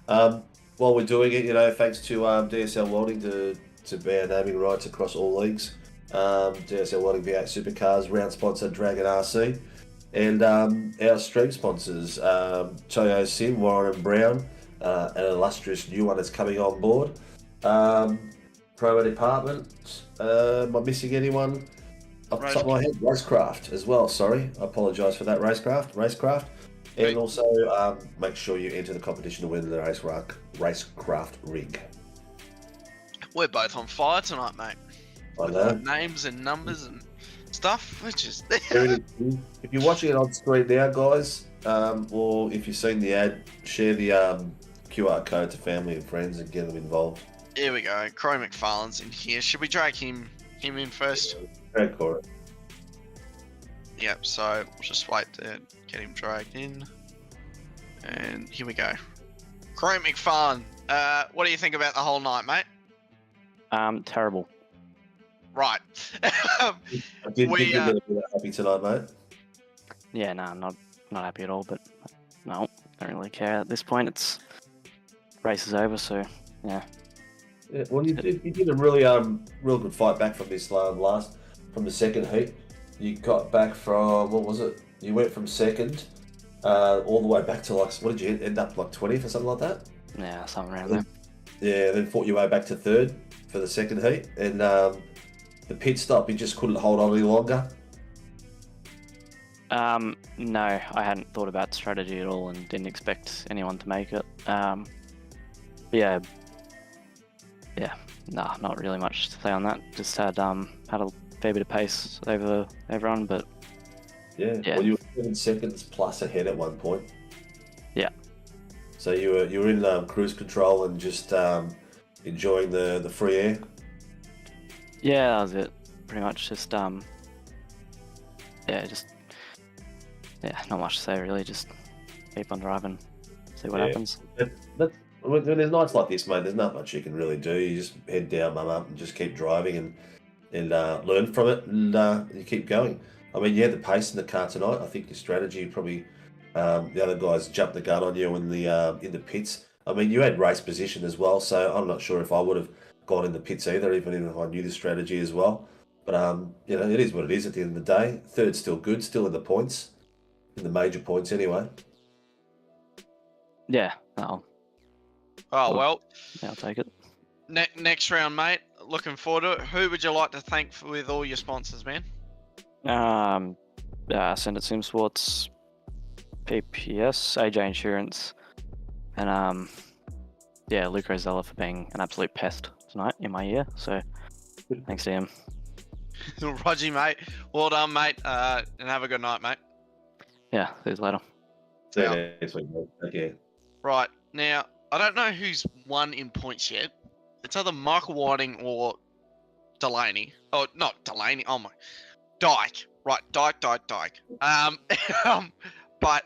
While we're doing it, thanks to DSL Welding to be our naming rights across all leagues. DSL Welding V8 Supercars, round sponsor Dragon RC, and our stream sponsors, Toyo Sim, Warren and Brown, an illustrious new one that's coming on board. Promo Department, am I missing anyone? Off the top of my head, Racecraft as well. Sorry, I apologise for that. Racecraft, and also make sure you enter the competition to win the Racecraft rig. We're both on fire tonight, mate. I With know. the names and numbers and stuff, which is... If you're watching it on screen now, guys, or if you've seen the ad, share the QR code to family and friends and get them involved. Here we go. Crow McFarlane's in here. Should we drag him in first? Drag Corey. Yep, so we'll just wait to get him dragged in. And here we go. Crow McFarlane, what do you think about the whole night, mate? Terrible. Right. I did think you're going to be happy tonight, mate. Yeah, no, I'm not happy at all. But no, don't really care at this point. It's race is over, so yeah. Yeah, well, you did a really real good fight back from this from the second heat. You got back from, what was it? You went from second all the way back to, like, what did you end up, like 20th or something like that? Yeah, something around there. Yeah, then fought your way back to third for the second heat, and the pit stop, you just couldn't hold on any longer. No, I hadn't thought about strategy at all and didn't expect anyone to make it. Yeah, nah, not really much to say on that. Just had a fair bit of pace over everyone, but yeah. Well, you were 7 seconds plus ahead at one point. Yeah. So you were in cruise control and just enjoying the free air. Yeah, that was it. Pretty much just not much to say really. Just keep on driving, see what happens. When there's nights like this, mate, there's not much you can really do. You just head down, mum up, and just keep driving and learn from it, and you keep going. I mean, you had the pace in the car tonight. I think your strategy probably the other guys jumped the gun on you in the pits. I mean, you had race position as well, so I'm not sure if I would have gone in the pits either, even if I knew the strategy as well. But it is what it is at the end of the day. Third's still good, still in the points, in the major points anyway. Yeah, no. Oh, well. Yeah, I'll take it. Next round, mate. Looking forward to it. Who would you like to thank with all your sponsors, man? Send it Sim Sports, PPS, AJ Insurance, and yeah, Luke Rosella for being an absolute pest tonight in my ear. So thanks to him. Roger, mate. Well done, mate. And have a good night, mate. Yeah, see you later. See you Yeah. next week, mate. Okay. Right, now, I don't know who's won in points yet. It's either Michael Whiting or Delaney. Oh, not Delaney. Oh, my. Dyke. Right, Dyke. But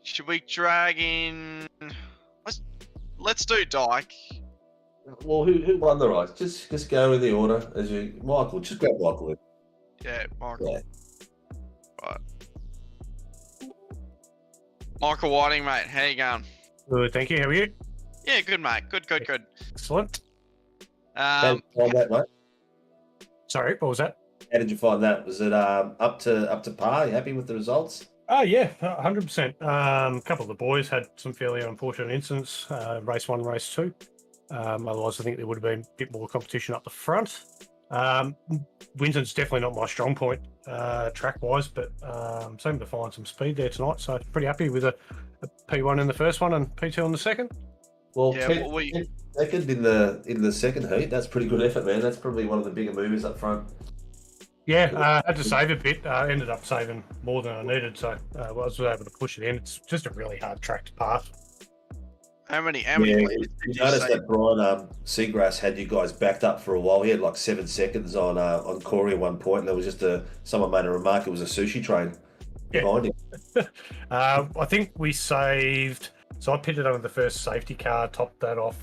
should we drag in... Let's do Dyke. Well, who won the race? Just go in the order as you. Michael, just grab Michael in. Yeah, Michael. Yeah. Right. Michael Whiting, mate. How you going? Good, thank you. How are you? Yeah, good, mate. Good. Excellent. How did you find that, mate? Sorry, what was that? How did you find that? Was it up to par? You happy with the results? Oh, yeah, 100%. A couple of the boys had some fairly unfortunate incidents, race 1, race 2. Otherwise, I think there would have been a bit more competition up the front. Winton's definitely not my strong point track-wise, but seemed to find some speed there tonight, so pretty happy with a P1 in the first one and P2 in the second. Well, Yeah, second in the second heat. That's pretty good effort, man. That's probably one of the bigger movers up front. Yeah, I had to save a bit. Ended up saving more than I needed, so I was able to push it in. It's just a really hard track to pass. How many Yeah, leaders you did you noticed say? that Brian Seagrass had you guys backed up for a while. He had like 7 seconds on Corey at one point, and there was just someone made a remark. It was a sushi train behind him. I think we saved. So I pitted under the first safety car, topped that off,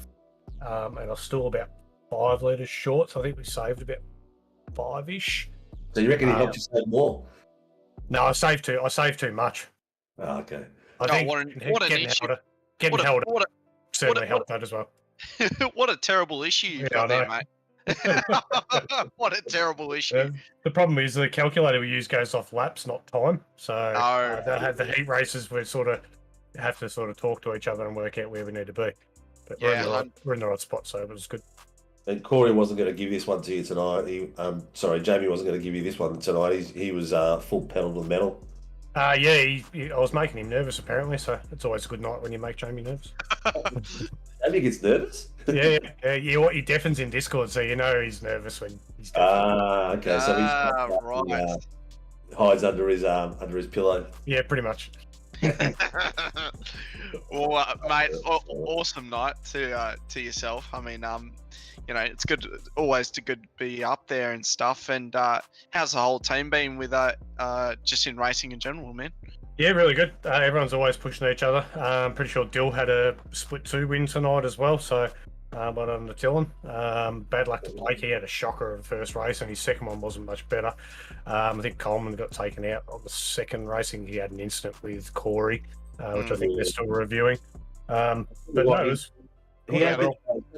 and I was still about 5 litres short. So I think we saved about 5-ish. So you reckon he helped you save more? No, I saved too much. Oh, okay. I think what an issue. Getting held What certainly a- helped that as well. What a terrible issue you've Yeah, got I there, know. mate. What a terrible issue. The problem is the calculator we use goes off laps, not time. So the heat races we have to talk to each other and work out where we need to be. But Yeah, we're in the right spot, so it was good. And Corey wasn't going to give this one to you tonight. Jamie wasn't going to give you this one tonight. He was full pedal to the metal. I was making him nervous apparently, so it's always a good night when you make Jamie nervous. Jamie gets nervous. Yeah. He deafens in Discord, so you know he's nervous when he's deafened. Okay. So he's right. hides under his pillow. Yeah, pretty much. Well, mate, awesome night to yourself. I mean, it's always good to be up there and stuff. And how's the whole team been with just in racing in general, man? Yeah, really good. Everyone's always pushing each other. I'm pretty sure Dill had a split 2 win tonight as well, so well done to Dylan. Bad luck to Blake. He had a shocker of the first race, and his second one wasn't much better. I think Coleman got taken out on the second racing. He had an incident with Corey, which I think they're still reviewing. But no, it was... He had a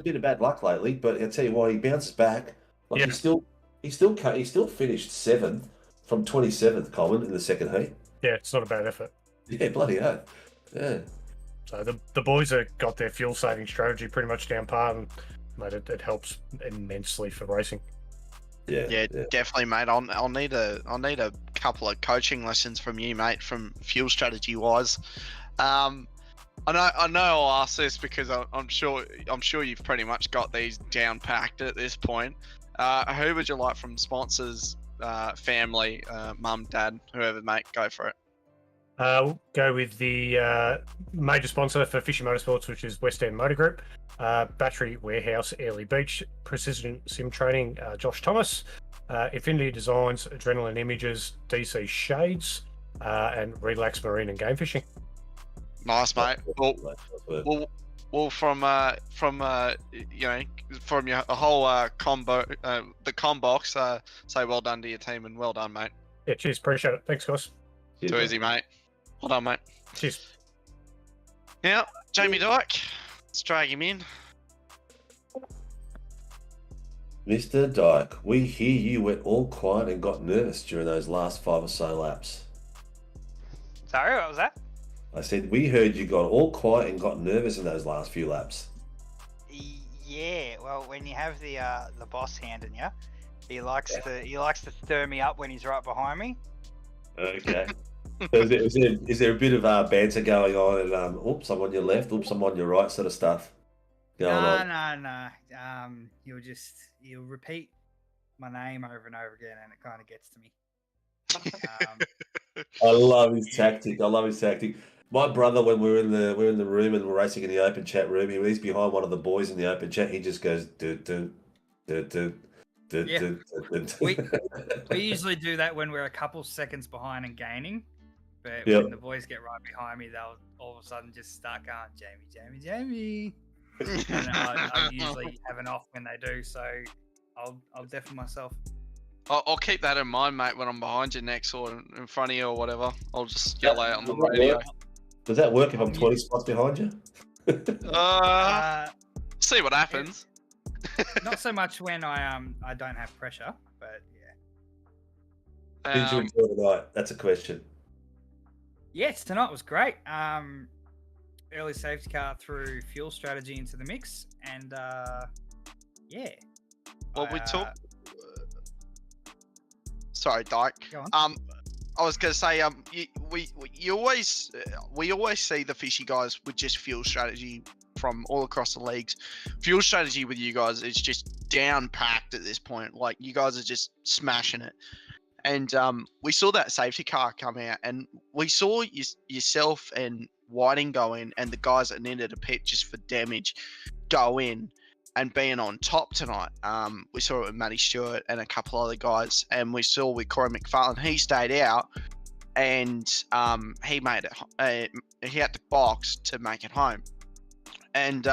bit of bad luck lately, but I'll tell you why, he bounces back. Like Yeah. he still finished 7th from 27th, Coleman, in the second heat. Yeah, it's not a bad effort. Yeah, bloody hell. Yeah. So the boys have got their fuel saving strategy pretty much down par, and mate, it helps immensely for racing. Yeah, definitely, mate. I'll need a couple of coaching lessons from you, mate, from fuel strategy wise. I know I'll ask this because I'm sure you've pretty much got these down packed at this point. Who would you like from sponsors, family, mum, dad, whoever, mate? Go for it. We'll go with the major sponsor for Fishy Motorsports, which is West End Motor Group, Battery Warehouse, Airlie Beach, Precision Sim Training, Josh Thomas, Infinity Designs, Adrenaline Images, DC Shades, and Relax Marine and Game Fishing. Nice, mate. Well, from your whole combo, the combox, say well done to your team and well done, mate. Yeah, cheers. Appreciate it. Thanks, guys. Too easy, mate. Well done, mate. Cheers. Now, Jamie Dyke, let's drag him in. Mr. Dyke, we hear you went all quiet and got nervous during those last 5 or so laps. Sorry, what was that? I said we heard you got all quiet and got nervous in those last few laps. Yeah, well, when you have the boss handing you, he likes to stir me up when he's right behind me. Okay. Is there a bit of banter going on and oops, I'm on your left, oops, I'm on your right sort of stuff going on? No. You'll repeat my name over and over again, and it kind of gets to me. I love his tactic. I love his tactic. My brother, when we're in the room and we're racing in the open chat room, he's behind one of the boys in the open chat. He just goes do do do do do Yeah. do. We usually do that when we're a couple seconds behind and gaining, but Yep. when the boys get right behind me, they'll all of a sudden just start going, Jamie. And I usually have an off when they do, so I'll deafen myself. I'll keep that in mind, mate, when I'm behind you next or in front of you or whatever. I'll just yell out on the radio. Does that work if I'm 20 spots behind you? See what happens. Not so much when I don't have pressure, but yeah. Did you enjoy the night? That's a question. Yes, tonight was great. Early safety car threw fuel strategy into the mix, and yeah. Well, we took. Sorry, Dyke. Go on. I was gonna say, we always see the fishy guys with just fuel strategy from all across the leagues. Fuel strategy with you guys is just down packed at this point. Like, you guys are just smashing it. And we saw that safety car come out, and we saw yourself and Whiting go in, and the guys that needed a pit just for damage go in and being on top tonight. We saw it with Matty Stewart and a couple other guys, and we saw with Corey McFarlane, he stayed out, and he made it. He had to box to make it home. And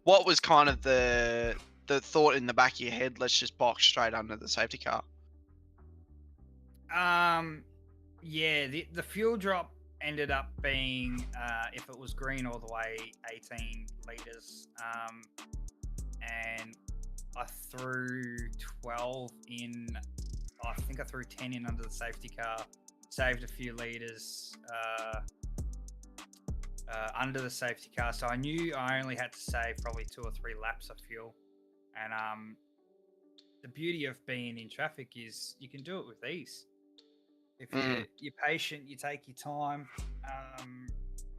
what was kind of the thought in the back of your head? Let's just box straight under the safety car. Yeah, the fuel drop ended up being, if it was green all the way, 18 litres. And I threw 12 in, I think I threw 10 in under the safety car, saved a few litres under the safety car. So I knew I only had to save probably 2 or 3 laps of fuel. And the beauty of being in traffic is you can do it with ease. If you're patient, you take your time.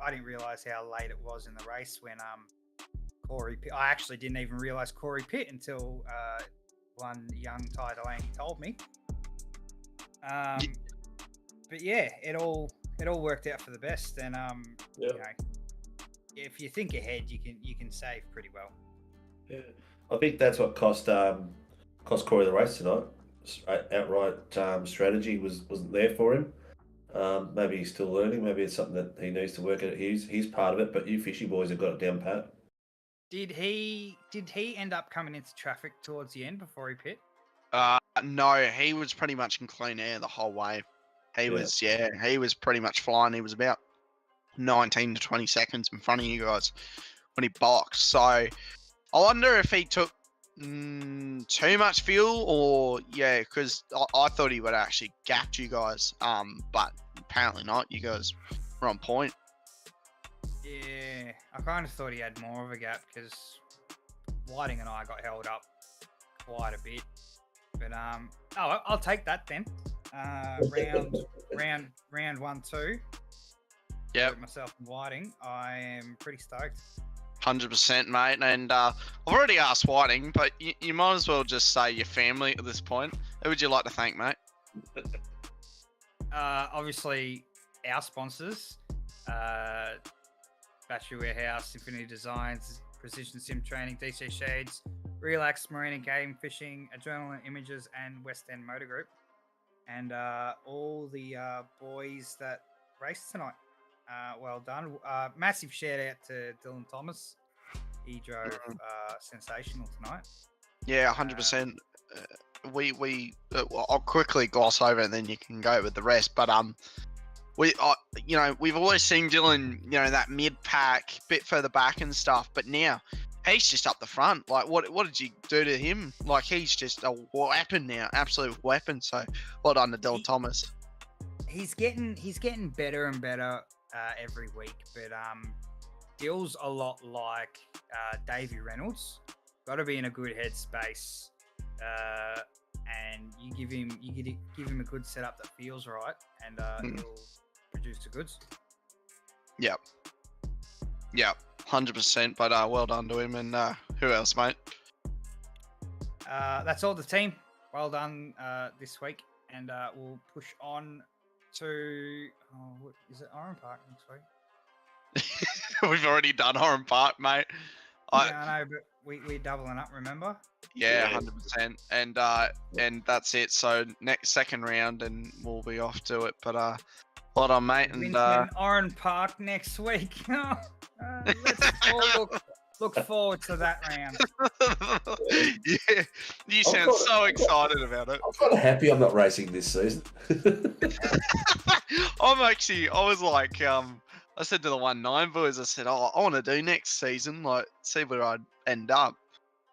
I didn't realise how late it was in the race when Corey Pitt. I actually didn't even realise Corey Pitt until one young Ty Delaney told me. But yeah, it all worked out for the best. And you know, if you think ahead, you can save pretty well. Yeah, I think that's what cost Corey the race tonight. Outright strategy wasn't there for him. Maybe he's still learning. Maybe it's something that he needs to work at. He's part of it, but you fishy boys have got it down pat. Did he end up coming into traffic towards the end before he pit? No, he was pretty much in clean air the whole way. He was pretty much flying. He was about 19 to 20 seconds in front of you guys when he boxed. So I wonder if he took too much fuel, or because I thought he would actually gap you guys, but apparently not. You guys were on point. Yeah, I kind of thought he had more of a gap because Whiting and I got held up quite a bit. But I'll take that then. Round 1-2. Yeah, myself and Whiting. I am pretty stoked. 100%, mate. And I've already asked Whiting, but you might as well just say your family at this point. Who would you like to thank, mate? Obviously, our sponsors, Battery Warehouse, Infinity Designs, Precision Sim Training, DC Shades, Relax Marine and Game Fishing, Adrenaline Images, and West End Motor Group. And all the boys that raced tonight. Well done. Massive shout out to Dylan Thomas. He drove sensational tonight. Yeah, 100%. I'll quickly gloss over and then you can go with the rest. But we've always seen Dylan, that mid pack, bit further back and stuff. But now he's just up the front. Like, what did you do to him? Like, he's just a weapon now, absolute weapon. So well done to Dylan Thomas. He's getting better and better every week. But Dill's a lot like Davey Reynolds. Got to be in a good headspace, and you give him a good setup that feels right, and produce the goods. Yeah, 100%. But well done to him. And who else, mate? That's all the team. Well done this week, and we'll push on to what is it? Oran Park next week. We've already done Oran Park, mate. Yeah, I know, but we're doubling up. Remember? Yeah, 100%. And that's it. So next second round, and we'll be off to it. But well done, mate. And Winton Oran Park next week. Let's all look forward to that round. Yeah, you sound so excited about it. I'm kind of happy I'm not racing this season. I was like, I said to the 1-9 boys, I said, I want to do next season, like, see where I'd end up.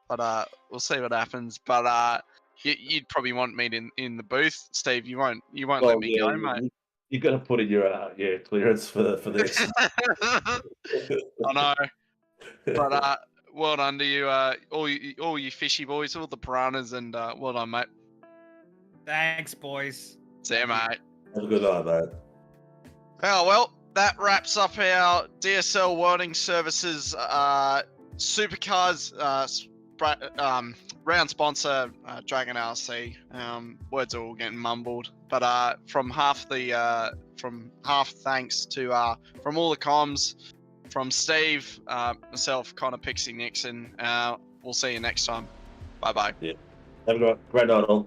But we'll see what happens. But you'd probably want me in the booth, Steve. You won't let me go, mate. You've got to put in your clearance for this. I know. But well done to you, all you fishy boys, all the piranhas, and well done, mate. Thanks, boys. See you, mate. Have a good night, mate. Oh, well, that wraps up our DSL Welding Services Supercars round sponsor, Dragon RC. Words are all getting mumbled, but from half thanks to from all the comms, from Steve, myself, Connor, Pixie, Nixon. We'll see you next time. Bye bye. Yeah. Have a great night, all.